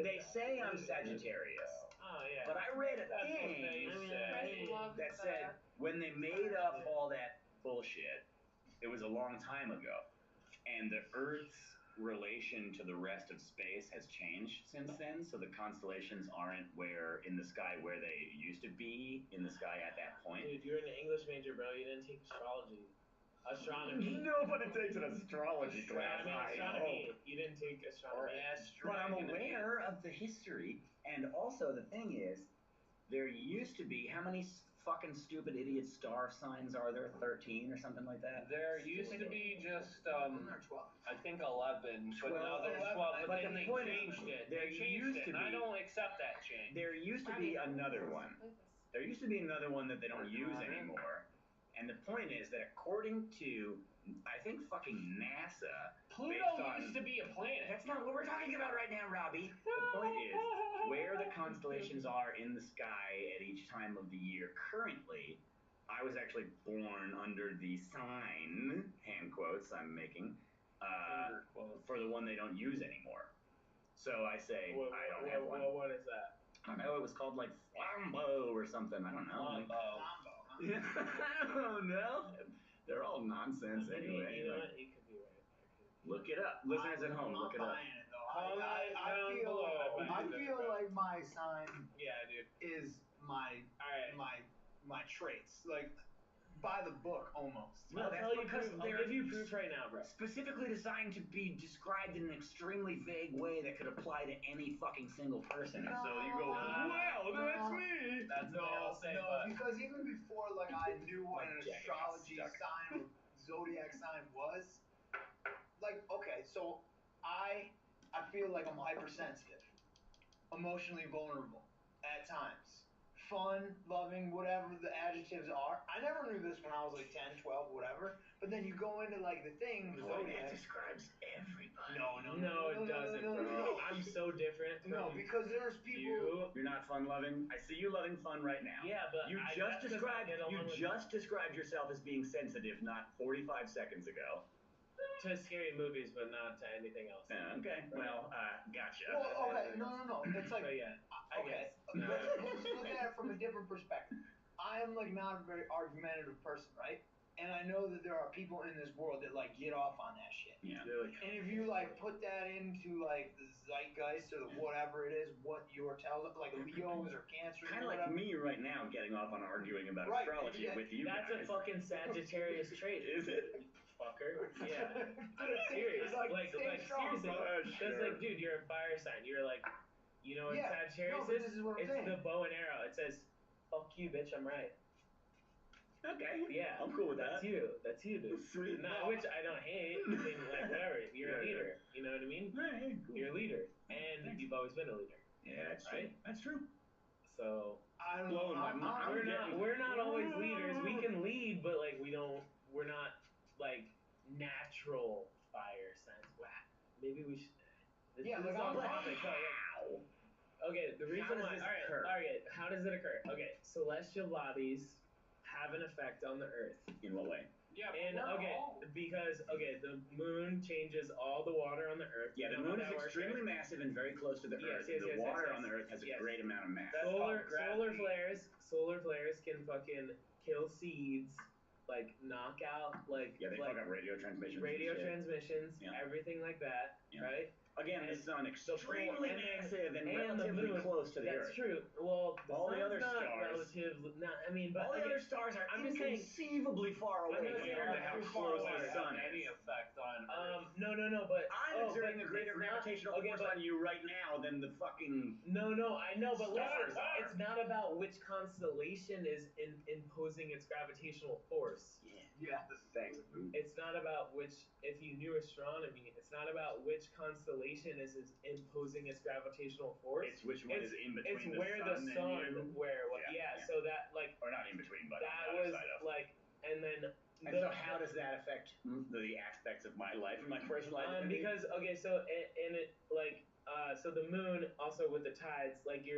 They say I'm Sagittarius. Oh, yeah. But I read a That's what thing they Chris loves that said when they made up all that bullshit, it was a long time ago. And the Earth's relation to the rest of space has changed since then, so the constellations aren't where in the sky where they used to be in the sky at that point. Dude, you're an English major, bro. You didn't take astrology. Astronomy. Nobody takes an astrology class. I mean, astronomy. You didn't take astronomy. But I'm aware of the history, and also the thing is, there used to be, how many fucking stupid idiot star signs are there? 13 or something like that? There used to be just, Or 12. I think 11, but now 12, there's 12, but but then the they point is, changed it. there They changed used it, to and I be- don't accept that change. There used to be another one. There used to be another one that they don't use anymore. And the point is that according to, I think fucking NASA, Pluto based on- used to be a planet. that's not what we're talking about right now, Robbie. The point is, where the constellations are in the sky at each time of the year currently, I was actually born under the sign, hand quotes I'm making, Finger quotes. for the one they don't use anymore. So I say, I don't have one. What is that? I don't know, it was called like Flambo or something, I don't know. Flambo. I don't know. They're all nonsense anyway. You know Like, what? You could be right. look it up. Listeners at home, look it I'm up. buying it though. Comment down below. I feel like my sign Yeah, dude. is my Alright. my traits, like by the book almost. No, that's I'll because I'll they're give you proof right now, bro. specifically designed to be described in an extremely vague way that could apply to any fucking single person. And so you go, wow, that's me. That's what they all say, but because even before like I knew what an My jacket astrology got stuck. sign or zodiac sign was, like okay, so I feel like I'm hypersensitive, emotionally vulnerable at times. Fun, loving, whatever the adjectives are. I never knew this when I was like 10, 12, whatever. But then you go into like the thing, the Boy, zodiac. that describes everybody. No, No, it doesn't, bro. I'm so different from No, because there's people. you. You're not fun loving. I see you loving fun right now. Yeah, but You I- just that's 'cause I described get along with yourself as being sensitive not 45 seconds ago. to scary movies, but not to anything else. Okay, well, gotcha. Well, okay, no. It's like But yeah, I okay. guess. Let's look at it from a different perspective. I am like not a very argumentative person, right? and I know that there are people in this world that like get off on that shit. Yeah. And if you like put that into like the zeitgeist or the whatever it is, what you're telling, like Leos or Cancers, Kind of like me right now, getting off on arguing about Right, astrology yeah. with you That's guys. a fucking Sagittarius trait. Is it? Fucker. Yeah. Serious. Like stay strong, seriously. brother. Because like, dude, you're a fire sign. You're like, you know what Yeah. Sagittarius No, but is? this is what I'm It's saying. the bow and arrow. It says, "Fuck you, bitch. I'm right." Okay. Yeah. I'm cool with that. That's you, dude. Sweet. Not which I don't hate. I mean, like whatever. You're a leader. You know what I mean? Hey, cool. You're a leader, and Thanks. you've always been a leader. Yeah, that's Right? true. That's true. So I don't know. Blowing my mind. we're not always leaders. We can lead, but like we're not like natural fire signs. Wow. Maybe we should. This Yeah, is like, on I'm- topic. Wow. Okay, the reason does why. this All occur? right. How does it occur? Okay, celestial bodies have an effect on the Earth, In what way? Yeah, but and we're okay, all- because the moon changes all the water on the Earth. Yeah, You the know how moon is that works, extremely right? massive and very close to the Yes, Earth. yes, and yes, the water yes, on the Earth has yes. a great amount of mass. That's Solar called gravity. solar flares can fucking kill seeds, like knock out like Yeah, they like fuck up radio transmissions. radio and shit. transmissions, Yeah. everything like that, Yeah. right? Again, the and sun extremely and then- massive and, and the relatively moon, close to the That's Earth. true. Well, All the sun's other not stars- relative. Not, I mean, but All the okay, other stars are I'm just saying- inconceivably far I'm away not saying compared to they're how too close far the away. sun any is. effect on Earth. no, but I'm exerting but a greater it's not- gravitational okay, force but- on you right now than the fucking. No, I know, but Stars listen, are. it's not about which constellation is imposing its gravitational force. Yeah. Thanks. It's not about which, if you knew astronomy, it's not about which constellation is imposing its gravitational force. It's which one is in between It's the where sun the and sun, you. where, Yeah. so that, like, Or not in between, but that on the other was, side of. like, and then. And so how does that affect the aspects of my life and my personal identity? Because, okay, so, and it, like, so the moon, also with the tides, like, the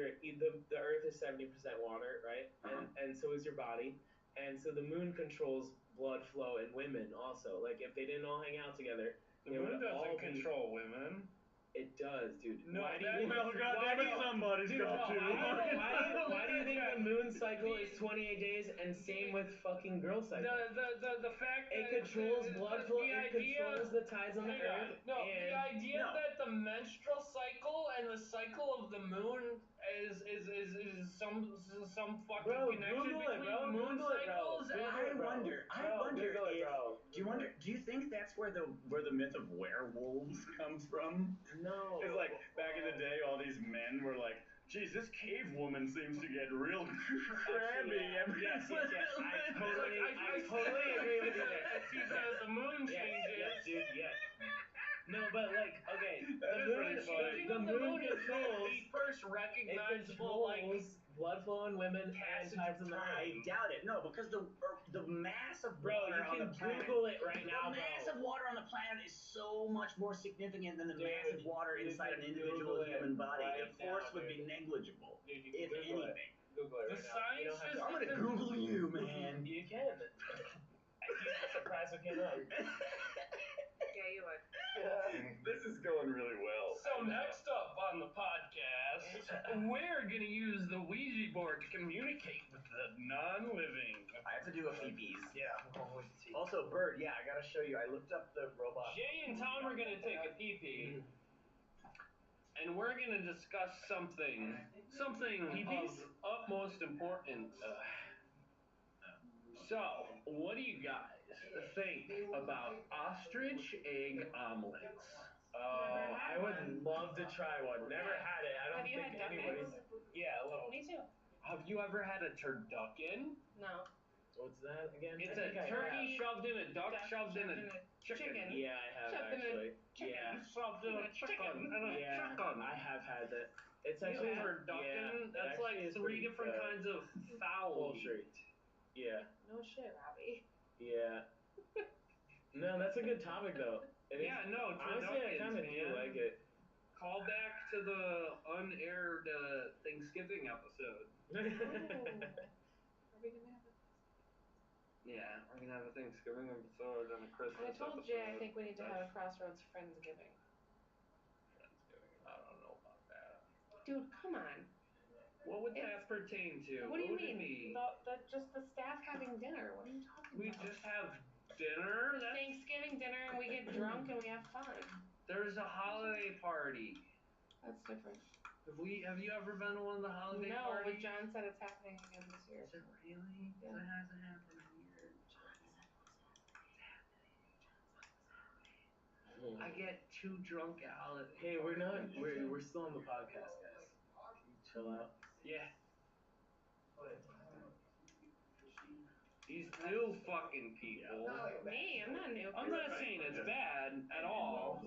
Earth is 70% water, right? And so is your body. And so the moon controls blood flow in women also. Like, if they didn't all hang out together, The they moon would all doesn't be- control women. It does, dude. No, why do that- you, well, why goddamn do it, you- somebody's dude, got to. why do you think the moon cycle is 28 days and same with fucking girl cycle? The fact It that controls blood flow, the it idea, controls the tides on the hang on. Earth. No, and the idea No. that the menstrual cycle and the cycle of the moon is some fucking Bro, connection Google it, between bro. moon Google it, bro. cycles Google and I it, bro. wonder Google it, if. bro. Do you think that's where the myth of werewolves comes from? No. It's like back in the day, all these men were like, "Geez, this cave woman seems to get real crabby." Yes. I totally agree with you there. See, the moon changes. Yes, dude, yes. No, but like, okay, That the is moon, pretty funny. Changing the of the moon moon is controls, the first it recognizable controls blood flow in women and passage tides of in the I Earth. doubt it. No, because the mass of Bro, water you on can the planet. Google it right now, The mass bro. of water on the planet is so much more significant than the Dude, mass of water you inside can an individual Google it human body. right The force now, would dude. be negligible, Dude, you if can Google anything. it. Google it The right now. You don't have science to. I'm gonna Google you, man. You can. You'd be surprised what came up. Yeah, you would. This is going really well. So next up on the podcast, we're gonna use the Ouija board to communicate with the non-living. I have to do a feepies. Yeah, I'm going to see. Also, Bird, yeah, I gotta show you. I looked up the robot. Jay and Tom are gonna take a pee-pee, and we're gonna discuss something Pee-pees? of utmost importance. So, what do you guys think about ostrich egg omelets? Oh, I would love to try one. Never had it. I don't Have you think had duck anybody's. eggs? Yeah, a little. Me too. Have you ever had a turducken? No. What's that again? It's I a think I turkey have. shoved in a duck, Duck shoved in a chicken. Yeah, I have Shoved in a actually. chicken. Yeah. Shoved in a chicken. And a Yeah, chicken. I have had that. It's You actually have? Turducken, yeah, that's it like actually is 3 pretty different good. kinds of fowl Poultry. meat. Yeah, No shit, Robbie. yeah. No, that's a good topic though. It is- Yeah, no, honestly, I turduckens, kind of do man. like it. Call back to the unaired Thanksgiving episode. Ooh. Are we gonna have it? Yeah, we're gonna have a Thanksgiving episode and a Christmas I told episode. Jay I think we need to have a Crossroads Friendsgiving. Friendsgiving. I don't know about that. Dude, come on. What would It's- that pertain to? What do you would mean? It be? Just the staff having dinner. What are you talking We about? just have dinner? That's, Thanksgiving dinner and we get drunk and we have fun. there's a holiday party. That's different. Have you ever been to one of the holiday No, parties? but John said it's happening again this year. Is it really? Yeah. It hasn't happened in years. I get too drunk at holiday. Hey, we're still on the podcast, guys. Can you chill out? Yeah. These new fucking people. Me, I'm not new. I'm not saying it's bad at all.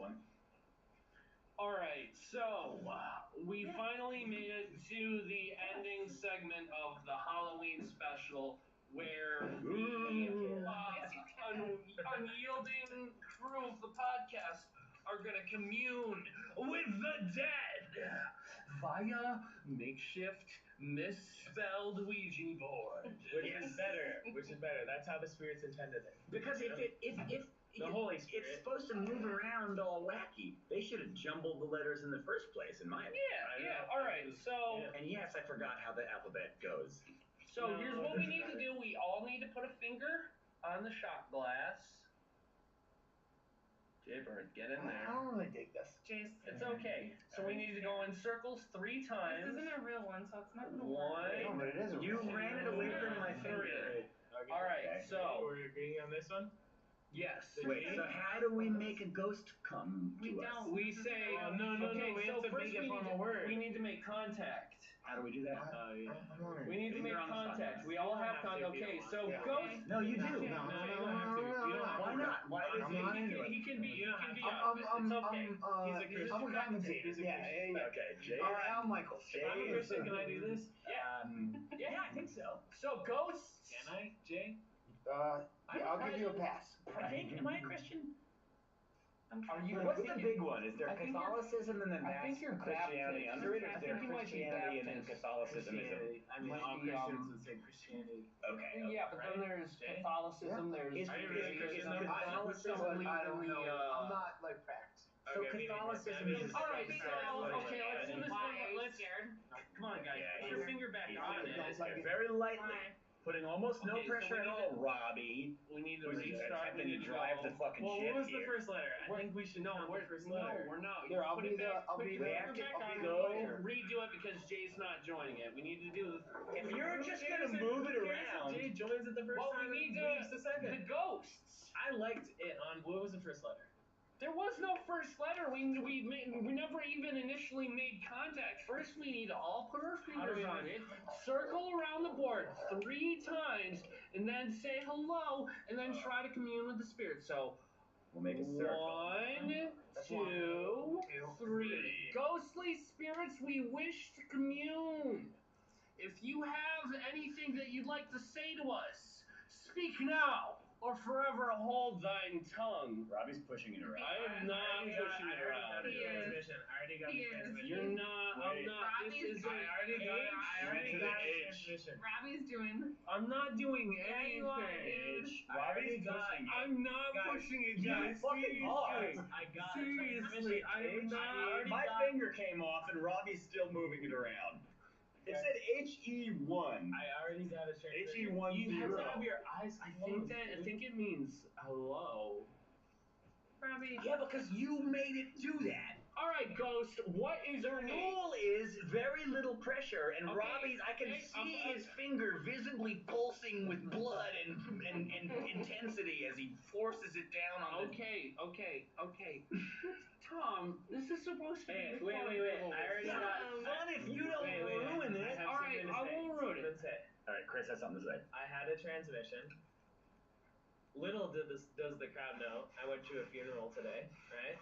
Alright, so we finally made it to the ending segment of the Halloween special where the unyielding crew of the podcast are gonna commune with the dead via makeshift misspelled Ouija board. Which is better. That's how the spirits intended it. Because if The Holy Spirit. it's supposed to move around all wacky, they should have jumbled the letters in the first place, in my opinion. Yeah, alright, so And yes, I forgot how the alphabet goes. So here's what we need to do. We all need to put a finger on the shot glass. Jaybird, get in I there. don't really dig this. Jace, It's okay. So we need to go in circles 3 this times. isn't a real one, so it's not gonna No, work. but it is a You ran it away from my finger. Okay. Alright, Okay. so We're agreeing on this one? yes. Wait, so how do we make a ghost come We to us? don't. We say No, okay, we so have to first make it we from need a word. we need to make contact. How do we do that? Oh, yeah. I'm on it. We need to make Finger on the shot contact. glass. We all You don't have have to contact. if you Okay, don't so want to. ghost. No, you do. No, you don't have to. You don't have Why to. not? Why does I'm he? not into it. He can be. You don't He can have be to. out of it. It's okay. He's a I'm a commentator. He's a Yeah, Christian. yeah, yeah. Okay, Jay. All right, Al Michaels. If I'm a Christian, can I do this? Yeah, I think so. So ghosts. Can I, Jay? Yeah, I'll give you a pass. I think. Am I a Christian? Are you? What's the big one? Is there I think you're- Catholicism and then I that's think you're Christianity Baptist. under it, or I is there think you might be Christianity and then Baptist. Catholicism? Christianity. I mean, Might all be, Christians would say Christianity. Okay. Yeah, but then Right? there's Jay? Catholicism. There's Is Are you really is Christian? Catholicism? But I don't in know. the, I'm not like packed. So Okay, me neither. Catholicism I mean, is. All right, Sorry, so sorry. okay, let's do this. Why? Are you Let's scared? come on, guys. Yeah, Put your he's- finger back he's- on it. Very lightly, Why? putting almost no Okay, so pressure we at need all. Robbie, We need to who's restart. attempting to drive the fucking Well, ship what was the here. first letter? I think we should count we're the first letter. No, we're not. Here, I'll Put be it the- back. I'll Put be your the- finger back on. go. Redo it because Jay's not joining it. We need to do If you're just Who gonna cares if- move it who cares if around, Jay joins it the first Well, time we need and leaves the the second. ghosts. I liked it on. What was the first letter? There was no first letter. We never even initially made contact. First, we need to all put our fingers on it, circle around the board 3 times, and then say hello, and then try to commune with the spirit. So, we'll make a circle. 1, 2, 3. Ghostly spirits, we wish to commune. If you have anything that you'd like to say to us, speak now, or forever hold thine tongue. Robbie's pushing it around. I am not pushing it around. He is. I already got He the is. transmission. You're not. I'm Wait. not. This Robbie's is I already got it. I already to got the the H. transmission. Robbie's doing. I'm not doing Yeah, you are, anything. dude. Robbie's got- pushing it. I'm not Guys, pushing it, you guys. fucking are. Seriously. I got Seriously, I am not. My finger came off and Robbie's still moving it around. It said HE1. I already got a transmission. HE10. You have to have your eyes I closed. think it means hello. Robbie. Yeah, because you made it do that. All right, Ghost. What is The your name? rule is very little pressure, and Okay, Robbie's, I can okay, see okay. his finger visibly pulsing with blood and intensity as he forces it down on the... Okay. Tom, this is supposed to be. Wait. I already Yeah, got. fun if you don't ruin I it. have All right, something to I say. won't ruin it. Something to say. Alright, Chris has something to say. I had a transmission. Little does the crowd know, I went to a funeral today, right?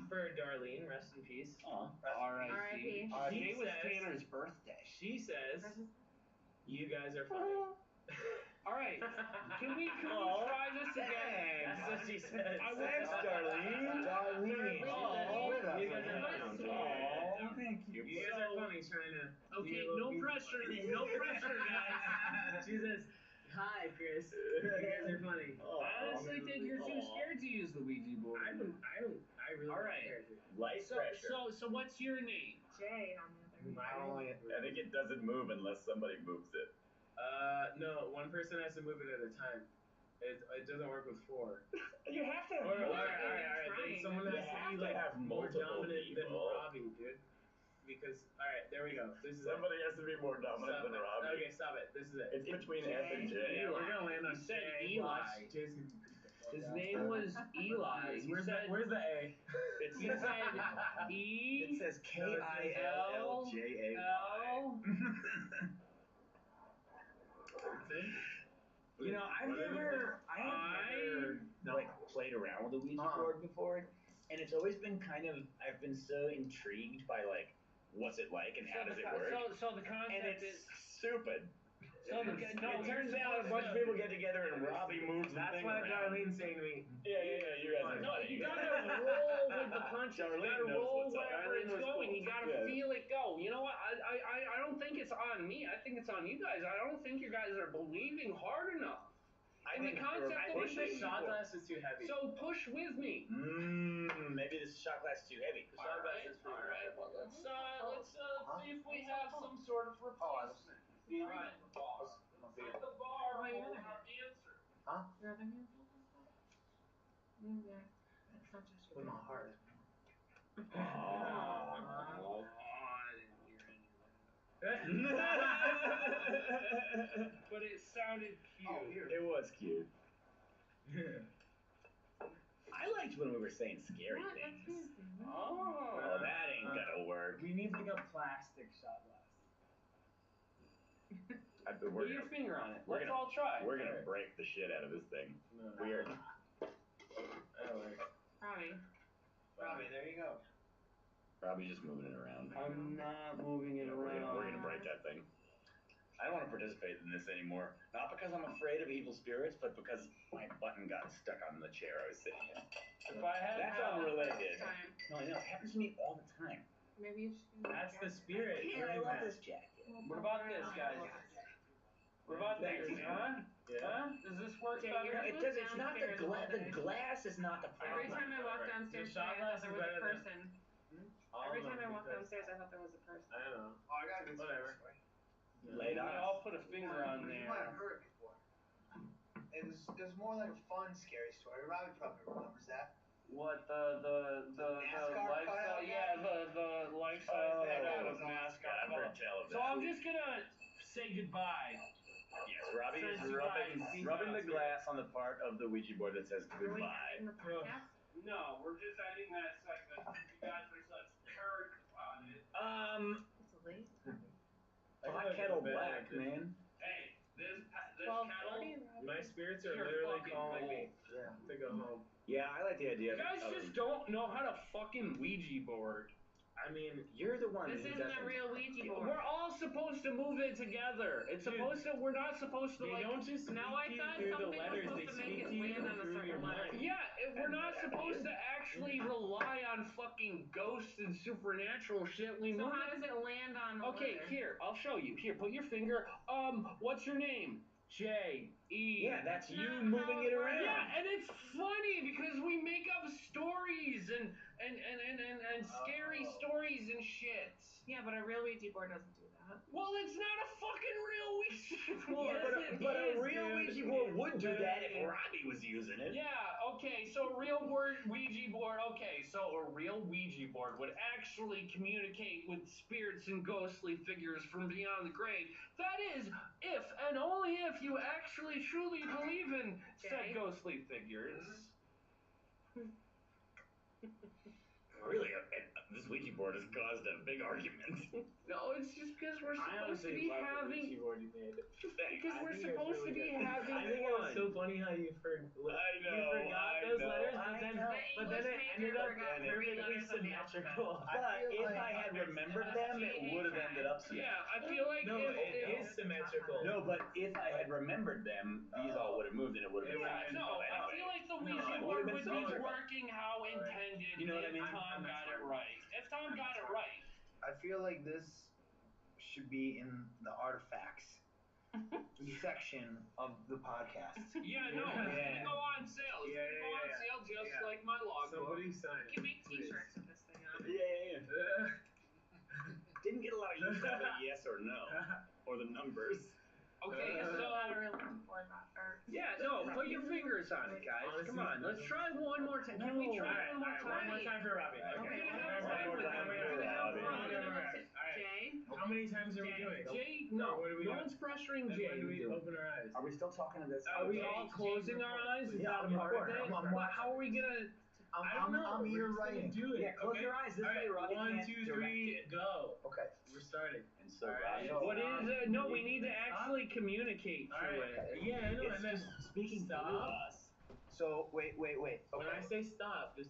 For Darlene, rest in peace. R.I.P. R.I.P. Today was says- Tanner's birthday. She says, "You guys are funny." All right, can we Oh, try this again? That's what she says. I Thanks, Darlene. Darlene. Oh, With us you guys right are now. funny. Oh, thank you. You guys are funny, trying to. Okay, be a no little pressure, no pressure, guys. She says, "Hi, Chris. You guys are funny." I honestly think you're too scared to use the Ouija board. I really. All right. don't care, dude. Light pressure. So what's your name? Jay on the other. I think it doesn't move unless somebody moves it. No, one person has to move it at a time. It doesn't work with four. You have to have All multiple. right. Then trying. someone You has to have be to like have more multiple dominant than people. Robbie, dude. Because all right, there we go. This is Somebody has to be more dominant Stop than it. Robbie. Okay, stop it. This is it. It's in between F and J. Yeah, we're gonna land on You said J. Eli. Watch. Jay's gonna be beat the fuck His out. name was Eli. You said Where's the A? you said It E says KILLJAY. L. You know, I have never like played around with a Ouija board before, and it's always been I've been so intrigued by like what's it like and how does it work, So the and concept it's is stupid. so the no. It turns out a bunch of people get together and Robbie moves the That's thing what around. Darlene's saying to me. Yeah, you guys are No, funny. you gotta roll with the punches. You Darlene gotta knows roll what's up. wherever Darlene it's was going. cool. You gotta Yeah. feel it go. You know what? I don't think it's on me. I think it's on you guys. I don't think you guys are believing hard enough. I think concept I of think the shot glass is too heavy. So push with me. Maybe this shot glass is too heavy. The shot glass is pretty Alright, heavy. well let's see if we have some sort of replacement. Alright. Set the bar Why for your other our hand? answer. Your other hand feels like that? Move that. That's not just your With my heart. Oh, I didn't hear any of that. But it sounded cute. It was cute. I liked when we were saying scary What? That's things. fancy. Oh. Oh, that ain't gonna work. We need like a plastic shot glass. Put your finger on it. we're Let's gonna- all try. We're gonna break the shit out of this thing. No. Weird. That'll work. Robbie. There you go. Robbie's just moving it around. I'm not moving it We're around. gonna break that thing. I don't want to participate in this anymore. Not because I'm afraid of evil spirits, but because my button got stuck on the chair I was sitting in. If I had That's help, unrelated. Time. No, I know. It happens to me all the time. Maybe you should. That's the spirit. Man, I love this jacket. What about this, guys? What about Thanks, this? man. Huh? Yeah. Huh? Does this work Jay, better? you're- It does. It's not the glass. The Downstairs glass is not the Every problem. time I walk Alright. downstairs, The shot today, I glass thought is there was a better than- person. All Every of time I them, walk because- downstairs, I thought there was a person. I don't know. Oh, I got a good Whatever. story. Laid on. I'll put a finger on You there. might have heard it before. It was more like a fun, scary story. Robbie probably remembers that. What the NASCAR lifestyle? cutout Yeah, guy? the lifestyle that out was of awesome. NASCAR. I've heard tell of So that. I'm just gonna say goodbye. Yes, Robbie is Since you rubbing guys- the glass on the part of the Ouija board that says Are we goodbye. ending the podcast? No, we're just ending that segment. You guys are such character on it. It's late. Black kettle black, man. Hey, this Well, kettle. 40, My spirits are Pure literally fucking calling me gold. to go home. Yeah, I like the idea You guys of just don't know how to fucking Ouija board. I mean, you're the one This who isn't doesn't. a real Ouija board. We're all supposed to move it together. It's Dude, supposed to. We're not supposed to they like. don't just speak No, I to you thought through the something was letters. They supposed to make speak it to you land on a through certain your letter. mind. Yeah, we're not supposed to actually rely on fucking ghosts and supernatural shit. We So move how it. does it land on the Okay, letter? here, I'll show you. Here, put your finger. What's your name? J-E. Yeah, that's you not moving how it it works. around. Yeah, and it's funny because we make up stories and scary stories and shit. Yeah, but a real Ouija board doesn't do that. Well, it's not a fucking real Ouija board. Yes, it but a is, real dude. Ouija board would do that if Robbie was using it. Yeah, okay, so a real Ouija board, okay, so a real Ouija board would actually communicate with spirits and ghostly figures from beyond the grave. That is, if and only if you actually truly believe in said Okay. ghostly figures. Really, this Ouija board has caused a big argument. No, it's just because we're I supposed to honestly be love the having. Ouija board you made. Because I we're think it's supposed to really be good. having I think it was fun. so funny how you forgot those letters, but then it ended up perfectly symmetrical. But if I had remembered them, it would have ended up symmetrical. Yeah, I feel like No, if, it is symmetrical. No, but if I had remembered them, these all would have moved and it would have been Yeah, no, symmetrical I anyway. feel like the No, Ouija it board would've would been be symmetrical. working how intended You know what I mean? if Tom got it right. If Tom got it right. I feel like this should be in the artifacts section of the podcast. Yeah, no, it's Yeah. gonna go on sale. It's Yeah, gonna go on yeah, sale just yeah. like my logbook. Somebody sign You it. can make t-shirts with this thing on. Yeah. Didn't get a lot of just have a yes or no, or the numbers. Okay, That's so what we're looking for, yeah, no, put your fingers on it, guys. Honestly, Come on, let's try one more time. Can we try one more One more time? time for Robbie. We're gonna have One fun more with it. time We're for gonna have Robbie. fun. Jay. How many times are we doing? Jay, Or no, what do we no got? one's pressuring Then Jay when do to we do it. open our eyes? Are we still talking to this? Are we Jay- all Jay closing our record, eyes? Is Yeah, that I'm a part of recording. it? I'm But watching. how are we gonna? I don't know. I'm We're here just gonna writing. do it. Yeah, close okay? your eyes. This All way, right, Robbie 1, can't 2, direct 3, it. go. Okay. We're starting. And so, All right. Robbie, What is it? No, we need to actually communicate All through right. it. Yeah, I know. it's And then just speaking stop. through us. So wait. when Okay. I say stop, just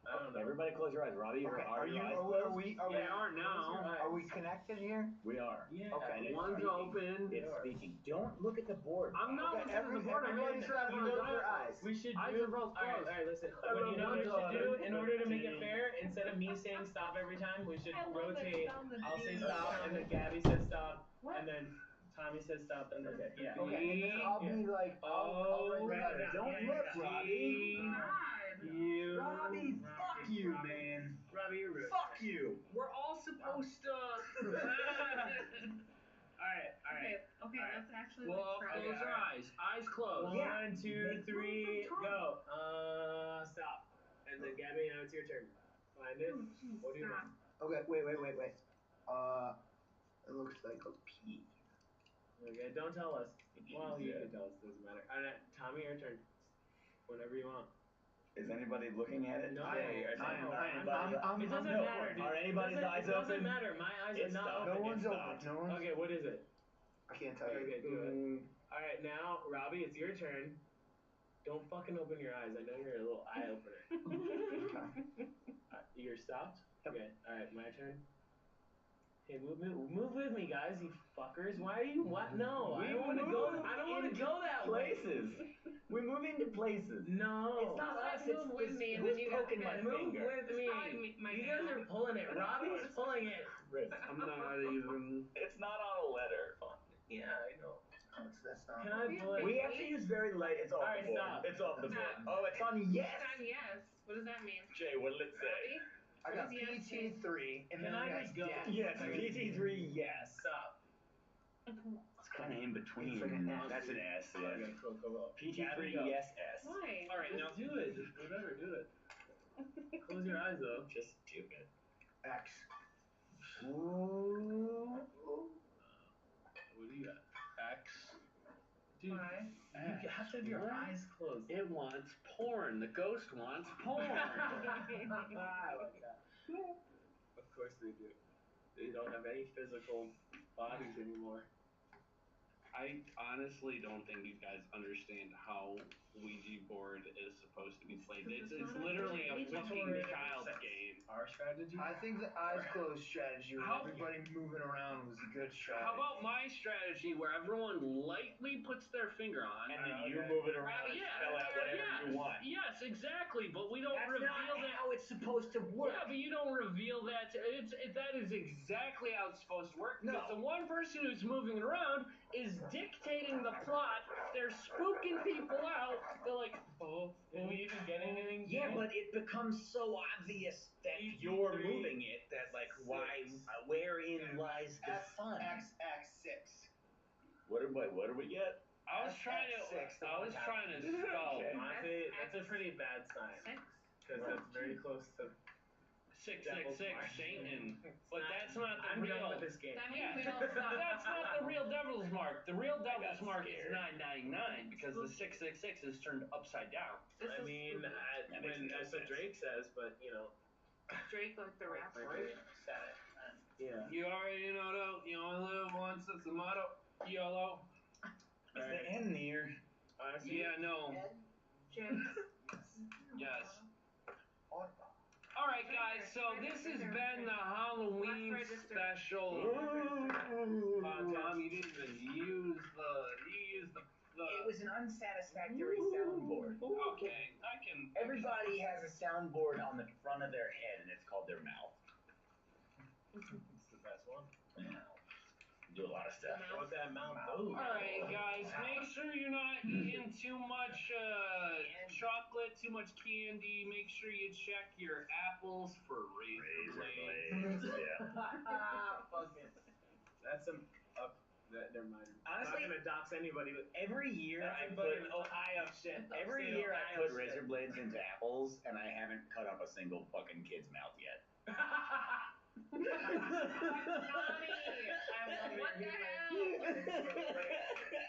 I don't know. Everybody close your eyes. Robbie, Okay. are your eyes Are closed? we They are now. are we connected here? We are. Yeah. Okay. And it's One's speaking. open. It's speaking. Don't look at the board. I'm not Okay, looking at the board. I'm everybody looking try at to the close board. their eyes. We should Eyes do. are both All closed. right, listen. I What love you know what we one should do dog. in order to make it fair? Instead of me saying stop every time, we should I love that rotate. sound that I'll say Dean stop, does. and then Gabby says stop, What? and then Tommy says stop, and then yeah. Okay. And then I'll be like, I'll write the Right letters. now. Don't Yeah, look, yeah. Robbie. God. You. Robbie, fuck you, Robbie. man. Robbie, you're rude. Fuck you. We're all supposed to. All right. Okay, All right. let's actually Well, like try. close our eyes. Eyes closed. Yeah. 1, 2, Make 3, room for go. Stop. And then Gabby, now it's your turn. Find it. What do you want? Okay. Wait. It looks like a P. Okay, don't tell us. Well, you can tell us. Doesn't matter. All right, Tommy, your turn. Whenever you want. Is anybody looking at it? No. Are I'm It doesn't no, matter, dude. are anybody's eyes It doesn't open? matter. My eyes are It's not stopped. No open. one's It's open. stopped. No one's. Okay, what is it? I can't tell you. Okay, do it. All right, now, Robbie, it's your turn. Don't fucking open your eyes. I know you're a little eye opener. You're stopped? Okay, all right, my turn. Hey, move with me, guys, you fuckers. Why are you? What? No, I don't want to go. I don't want to go that way. Places. We move into places. No. It's not us. Move with me and who's then you guys poking my can Move finger. with me. probably my You guys nail. are pulling it. Robbie's pulling it. Chris, I'm not even. it's not on a letter. Yeah, I know. That's not. Can I pull it? We have to use very light. It's off Alright, the board. stop. It's off the board. Stop. Oh, it's on yes. Yes. What does that mean? Jay, what did it say? Robbie? I got What does yes PT3 and Can then I I just got go? yes. Yes, PT3, yes. Stop. It's kind of in between. It's like an S. That's an S, yeah. Okay, cool. PT3, Go. yes, S. Why? All right, now Just do it. Just whatever, do it. Close your eyes, though. Just do it. X. Ooh. What do you got? X. Dude, Why? You have to have your eyes closed. it wants porn. The ghost wants porn. I like that. Of course they do. They don't have any physical bodies anymore. I honestly don't think you guys understand how Ouija board is supposed to be played. It's literally a fucking child's game. Our strategy? I think the eyes closed strategy with How- everybody moving around was a good strategy. How about my strategy where everyone lightly puts their finger on? And then you move it around and Yeah, spell out whatever yeah. you want. Yes, exactly. But we don't That's reveal not that. how it's supposed to work. Yeah, but you don't reveal that. That is exactly how it's supposed to work. No. Because the one person who's moving it around is dictating the plot. They're spooking people out. They're like, oh, Did we even get anything? Yeah, but it becomes so obvious that you're moving it that, like, why, wherein lies the fun? XX6. What do we get? I was trying to spell. Okay. Honestly, that's a pretty bad sign. Six? Because that's very close to 666 Mark. Satan. It's But that's not the I'm real. done with this game. That Yeah, means we don't stop. that's not the real devil's mark. The real devil's got mark is scared. 999 because the 666 is turned upside down. This I is mean, That makes no that's what sense. Drake says, but you know. Drake like the rapper. Said it. Yeah. You already know though. You only live once. That's the motto. YOLO. Is the end near? Honestly, Yeah, no. Jim. Yes. All right, guys. So this has been the Halloween special. Tom, you didn't even use the. You used the. It was an unsatisfactory soundboard. Okay, I can. Everybody has a soundboard on the front of their head, and it's called their mouth. it's the best one. Do a lot of stuff. What that mouth All do? right, guys. Make sure you're not eating too much chocolate, too much candy. Make sure you check your apples for razor blades. Yeah. Fuck it. some. Never mind. Honestly, Not gonna dox anybody, but every year that's I some put fucking Ohio shit. every Upstate year I Ohio put shit. razor blades into apples, and I haven't cut up a single fucking kid's mouth yet. That's funny. What the hell?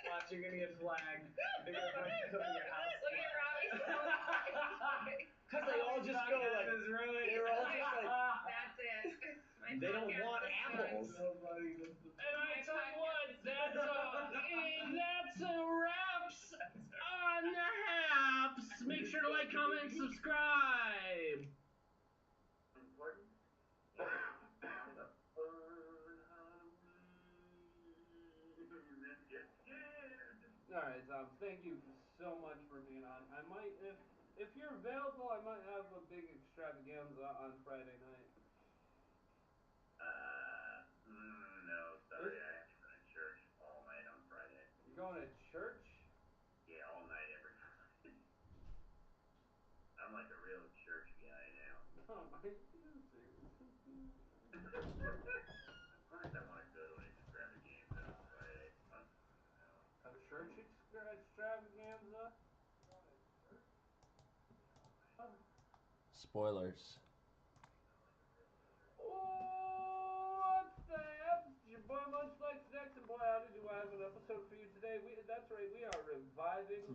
Watch, you're gonna get flagged. They're gonna fucking come to your house. Look at Robbie. Because they all just go like, they're all just like, That's it. My they don't podcast want is apples. And I tell you what, that's a wraps on the Haps. Make sure to like, comment, and subscribe. Important. All right, Tom. Thank you so much for being on. I might, if you're available, I might have a big extravaganza on Friday night. No, sorry, I have to go to church all night on Friday. You're going to church? Yeah, all night every Friday. I'm like a real church guy now. Tom, are you serious? Of course I want to go to an extravaganza on Friday. A church extravaganza? Spoilers. What's the Haps? Your boy Munchlax next, and boy, howdy do I have an episode for you today. That's right, we are reviving the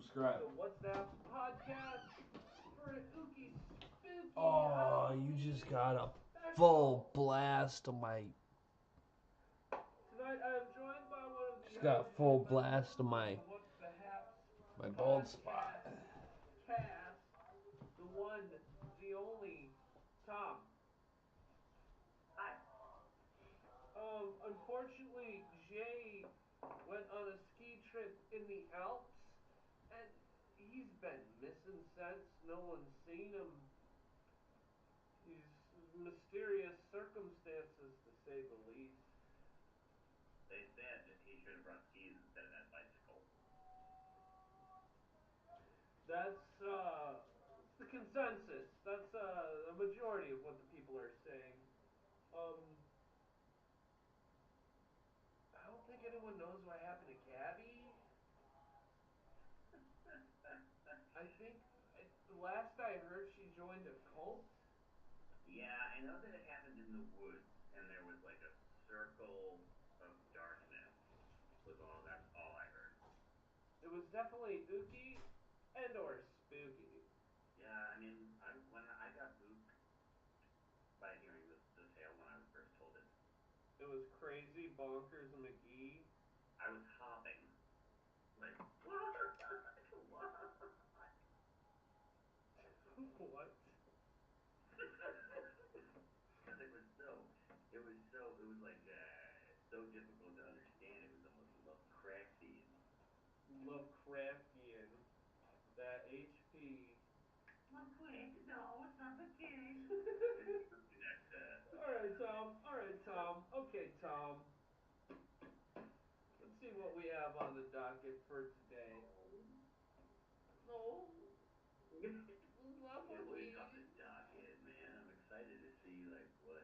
What's the Haps podcast for an ookie spooky. Oh, you just got a full blast of my. Tonight I am joined by one of the. Just got a full blast of my. What's the Haps? My bald spot. Cast, the one, the only, Tom. Hi. Unfortunately, Jay went on a ski trip in the Alps, and he's been missing since. No one's seen him. He's mysterious circumstances, to say the least. They said that he should have brought skis instead of that bicycle. That's the consensus. That's a majority of what the people are saying. I don't think anyone knows what happened to Gabby. I think the last I heard, she joined a cult. Yeah, I know that it happened in the woods, and there was like a circle of darkness. That's all I heard. It was definitely ooky and or spooky. Yeah, I mean, when I got spooked by hearing the tale when I was first told it. It was crazy, bonkers, and McGee. I was hopping. Like, what? What? Because it was like, so difficult to understand. It was almost Lovecraftian. Lovecraftian. That HP. No, it's not the king. Alright, Tom. Okay, Tom. Let's see what we have on the docket for today. No. What is on the docket, man? I'm excited to see, like, what,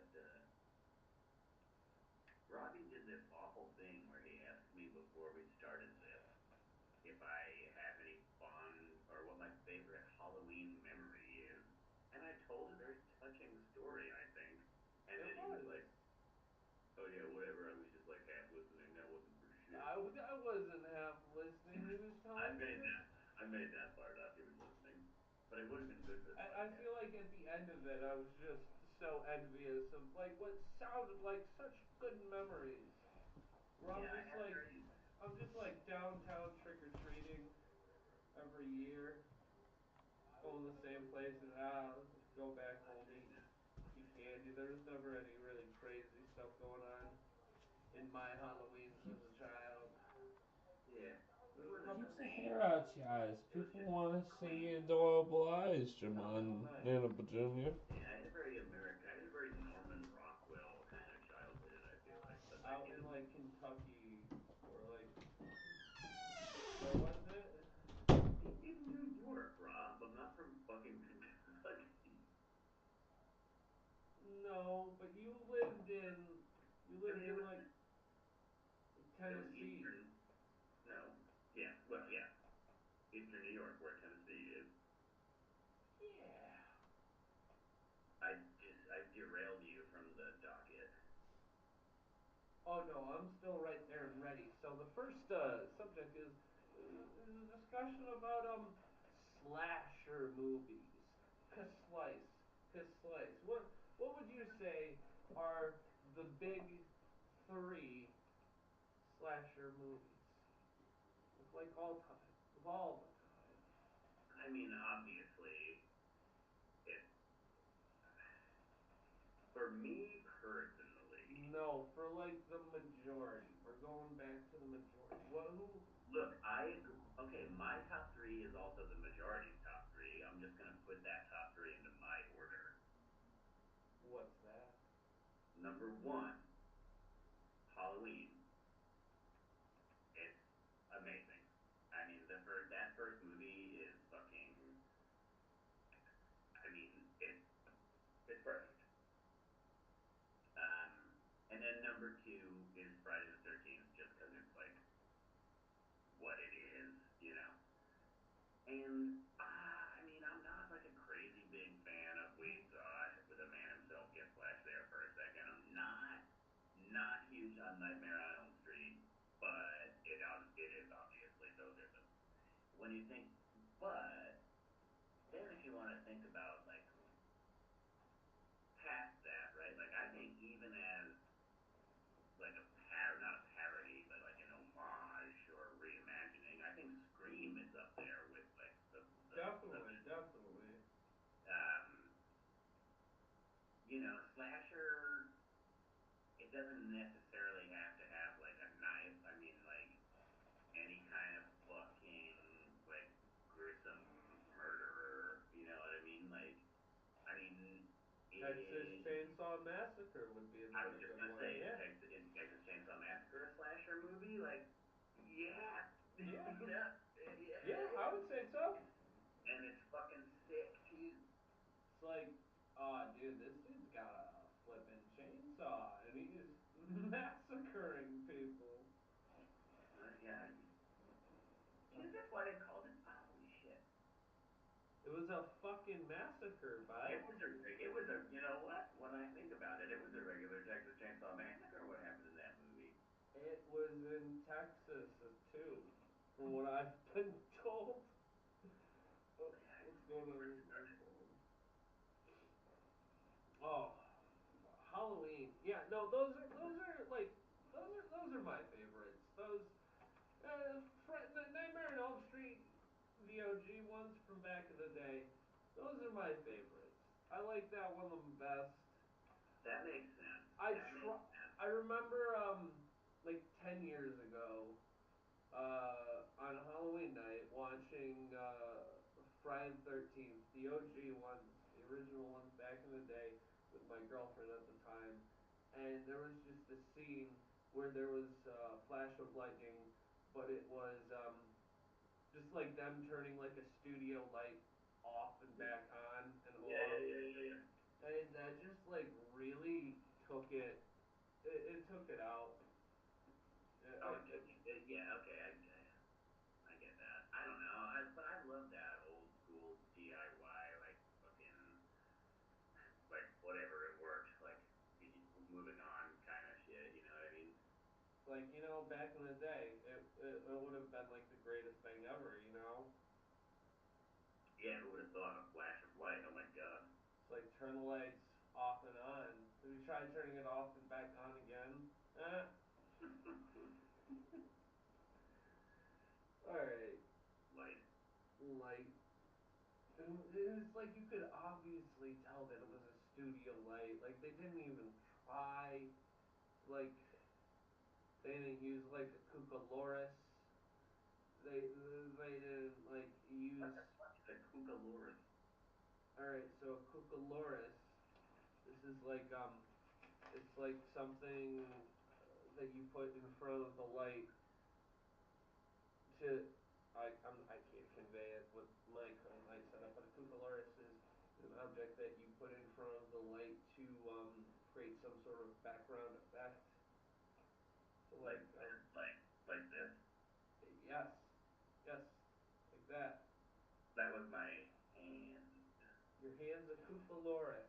Robbie did this awful thing where he asked me before we started this if I have any fun or what my favorite Halloween memory is. And I told a very touching story, I think. And then he was like, oh yeah, whatever, I was just like half listening, that wasn't for shit. I wasn't half listening, he was telling me. I made that part up, he was listening. But it would have been good for the podcast. I feel like at the end of it, I was just so envious of like what sounded like such good memories. Where I'm just like downtown trick or treating every year, going the same place, and go back home, eat candy. There was never any really crazy stuff going on in my Halloweens as a child. Yeah. Keep the hair out your eyes. People want to see your adorable eyes, Jamon Nana Jr. Yeah, I had a very Norman Rockwell kind of childhood, I feel like. But out in like Kentucky, or like, where was it? In New York, Rob. I'm not from fucking Kentucky. No, but you lived in like. It was Tennessee. Eastern. No. Yeah. Well, yeah. Eastern New York, where Tennessee is. Yeah. I derailed you from the docket. Oh no, I'm still right there and ready. So the first subject is a discussion about slasher movies. Slice, slice. What would you say are the big three slasher movies of like all time, of all the time? I mean, obviously, it for me personally. No, for like the majority. We're going back to the majority. What? Who? Look, I agree. Okay, my top three is also the majority's top three. I'm just gonna put that top three into my order. What's that? Number one, Halloween. It's amazing. I mean, that first movie is fucking. I mean, it's perfect. Um, and then number two is Friday the 13th, just because it's like what it is, you know. And I mean, I'm not like a crazy big fan of wait, the man himself gets flashed there for a second. I'm not huge on Nightmare on Elm Street, but it is obviously those are the when you think. But then if you want to think about like past that, right? Like I think even as like not a parody, but like an homage or reimagining, I think Scream is up there with like the Definitely, definitely. um, slasher. It doesn't necessarily have to have like a knife. I mean, like any kind of fucking like gruesome murderer. You know what I mean? Like, I mean, Texas it, Chainsaw Massacre would be I was another just good gonna one. say, Yeah. Is Texas Chainsaw Massacre a slasher movie? Like, yeah, Yeah. yeah, yeah, Yeah, it I is, would say so. and it's fucking sick too. It's like, oh, dude, this dude's got a flippin' chainsaw and he's massacring people. Yeah, that's why they called it. Holy shit! It was a fucking massacre, bud. It was a. You know what? When I think about it, it was a regular Texas Chainsaw Massacre. What happened in that movie? It was in Texas too, from what I've been told. What's going on with my phone? Oh, Halloween. Yeah, no, those are like those are my favorites. Those Nightmare on Elm Street, the OG ones from back in the day. Those are my favorites. I like that one the best. That makes sense. I That try. makes sense. I remember like 10 years ago on Halloween night watching Friday the 13th, the OG ones, the original ones back in the day with my girlfriend at the time, and there was just a scene where there was a flash of lightning, but it was just like them turning like a studio light off and back on and Yeah, off, yeah, yeah, yeah, yeah. and that just like really took it. It took it out. Oh, yeah. Okay, I get that. I don't know. But I love that old school DIY, like fucking, like whatever it worked, like moving on kind of shit. You know what I mean? Like, back in the day, it would have been like the greatest thing ever, Yeah, who would have thought a flash of light? Oh my god. It's like turn the lights off and on. Have you tried turning it off and back on again? Eh. Alright. Light. Like, it's like you could obviously tell that it was a studio light. Like, they didn't even try. Like, they didn't use like a Cucaloris. They didn't like use. What the fuck is a Cucaloris? Alright, so a Cucaloris. This is like it's like something that you put in front of the light to I can't convey it with my current light setup, but a cucaloris is an object that you put in front of the light to create some sort of background effect. So Like like like Cuffalores.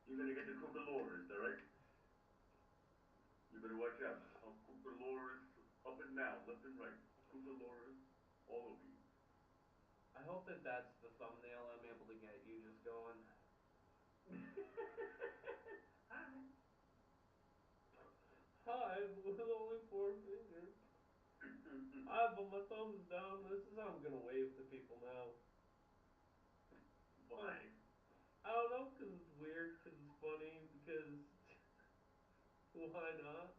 You're gonna get the cuckalores, alright? You better watch out. I'll cuckalores up and down, left and right. Cuckalores all over you. I hope that that's the thumbnail I'm able to get you just going. Hi. Hi, with only 4 fingers. I put my thumbs down. This is how I'm gonna wave to people now. Why? I don't know, because it's weird, because it's funny, because why not?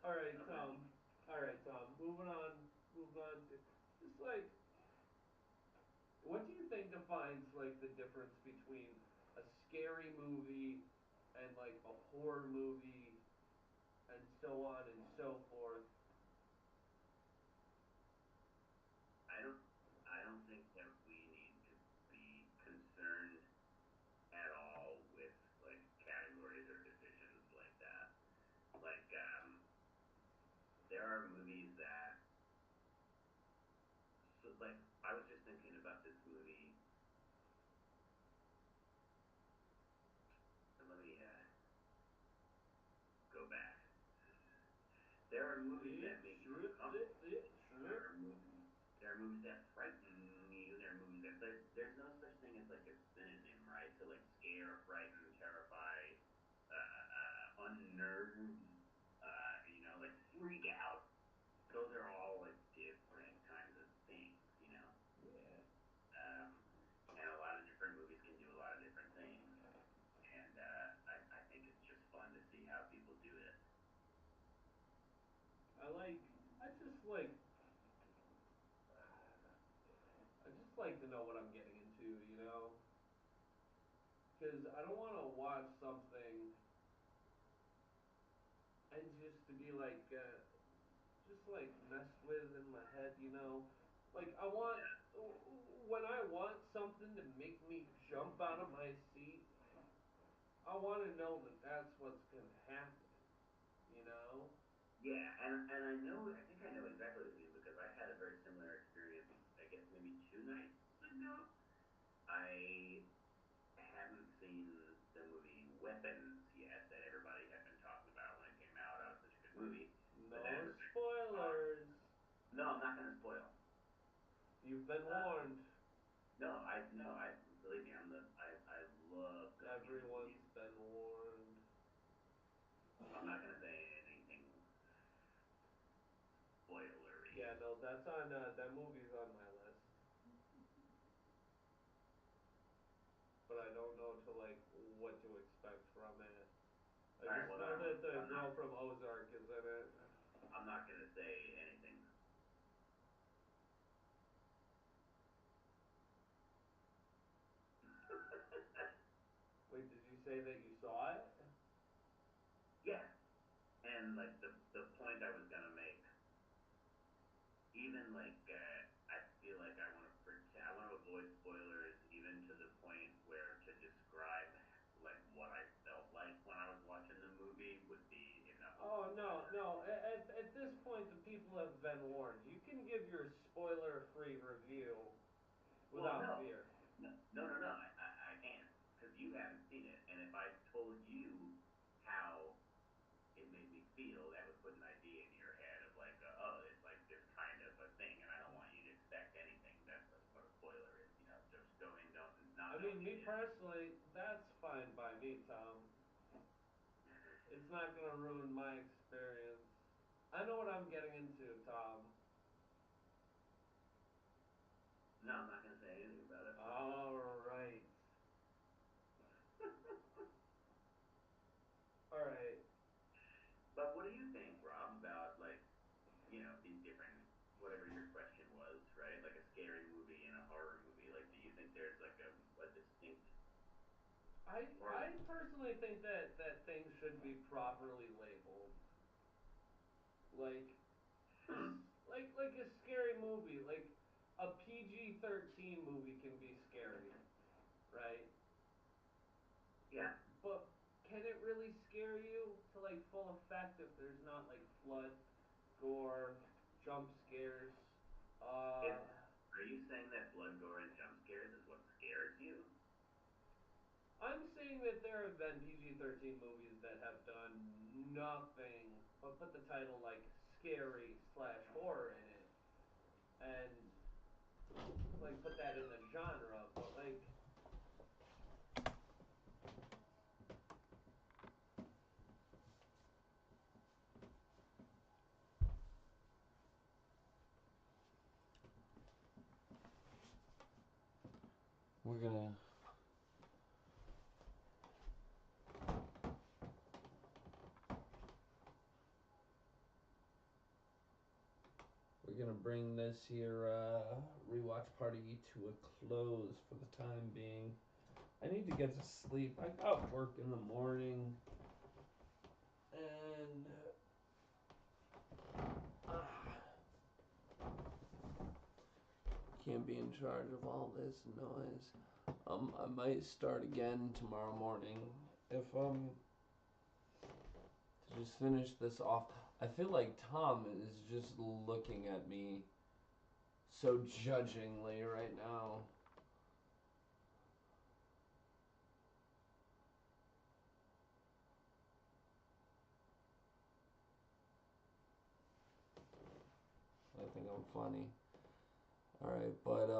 Alright, Tom. Alright, Tom. Moving on. Moving on to just like, what do you think defines like the difference between a scary movie and like a horror movie and so on and so forth? I don't I don't think that we need to be concerned at all with like categories or divisions like that. Like there are movies that so like I was just thinking about this movie. Let me go back. There are movies that make you uncomfortable. There Sure. are movies. There are movies that frighten you. There are movies that there's no such thing as like a synonym, right? So like scare, frighten, terrify, unnerve, like freak out. Those are all like different kinds of things, you know. Yeah. And a lot of different movies can do a lot of different things. And I think it's just fun to see how people do it. I like. I just like. I just like to know what I'm getting into, you know? Because I don't want to watch something and just to be like, just like messed with in my head, you know? Like, I want. When I want something to make me jump out of my seat, I want to know that that's what's going to happen, you know? Yeah, and I think I know exactly what you mean because I had a very similar experience. I guess maybe 2 nights ago. I hadn't seen the movie Weapons yet that everybody had been talking about when it came out. Oh, it's such a good movie. But then it No was like, spoilers. no, I'm not going to spoil. You've been Uh, warned. no, I believe me. I love going into movies. Everyone's been warned. I'm not going to say anything spoilery. Yeah, no, that's on, that movie's on my list. But I don't know to like what to expect from it. I All right, just well then know that the I'm not girl from Ozark is in it. I'm not going to say anything. Wait, did you say that you saw it? Yeah, and like the point I was gonna make, even like I feel like I want to pretend, I want to avoid spoilers, even to the point where to describe like what I felt like when I was watching the movie would be enough of a Oh no, spoiler. no. At this point, the people have been warned. You can give your spoiler-free review Well, without no, fear. no. I can't because you haven't seen it, and if I told you how it made me feel, that would put an idea in your head of like, oh, it's like this kind of a thing, and I don't want you to expect anything. That's what a spoiler is, you know. Just go in, don't I not mean, knowing me it is. personally, that's fine by me, Tom. It's not gonna ruin my experience. I know what I'm getting into, Tom. No, I'm not gonna say anything about it. All right. All right. But what do you think, Rob, about like, these different whatever your question was, right? Like a scary movie and a horror movie. Like, do you think there's like a distinct or I personally think that things should be properly labeled. Like a like a scary movie, like a PG-13 movie can be scary, right? yeah? But can it really scare you to like full effect if there's not like blood, gore, jump scares? Is Are you saying that blood, gore, and jump scares is what scares you? I'm saying that there have been PG-13 movies that have done nothing but put the title like scary slash horror in it, and like put that in the genre. But like, We're gonna bring this here rewatch party to a close for the time being. I need to get to sleep. I got work in the morning, and can't be in charge of all this noise. I might start again tomorrow morning if to just finish this off. I feel like Tom is just looking at me so judgingly right now. I think I'm funny. Alright, but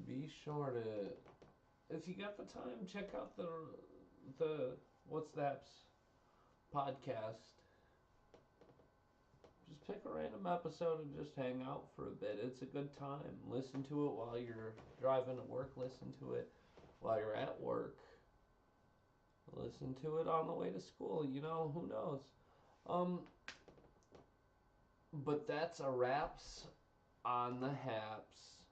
be sure to, if you got the time, check out the What's the Haps podcast. Just pick a random episode and just hang out for a bit. It's a good time. Listen to it while you're driving to work. Listen to it while you're at work. Listen to it on the way to school. You know, who knows? But that's a wraps on the Haps.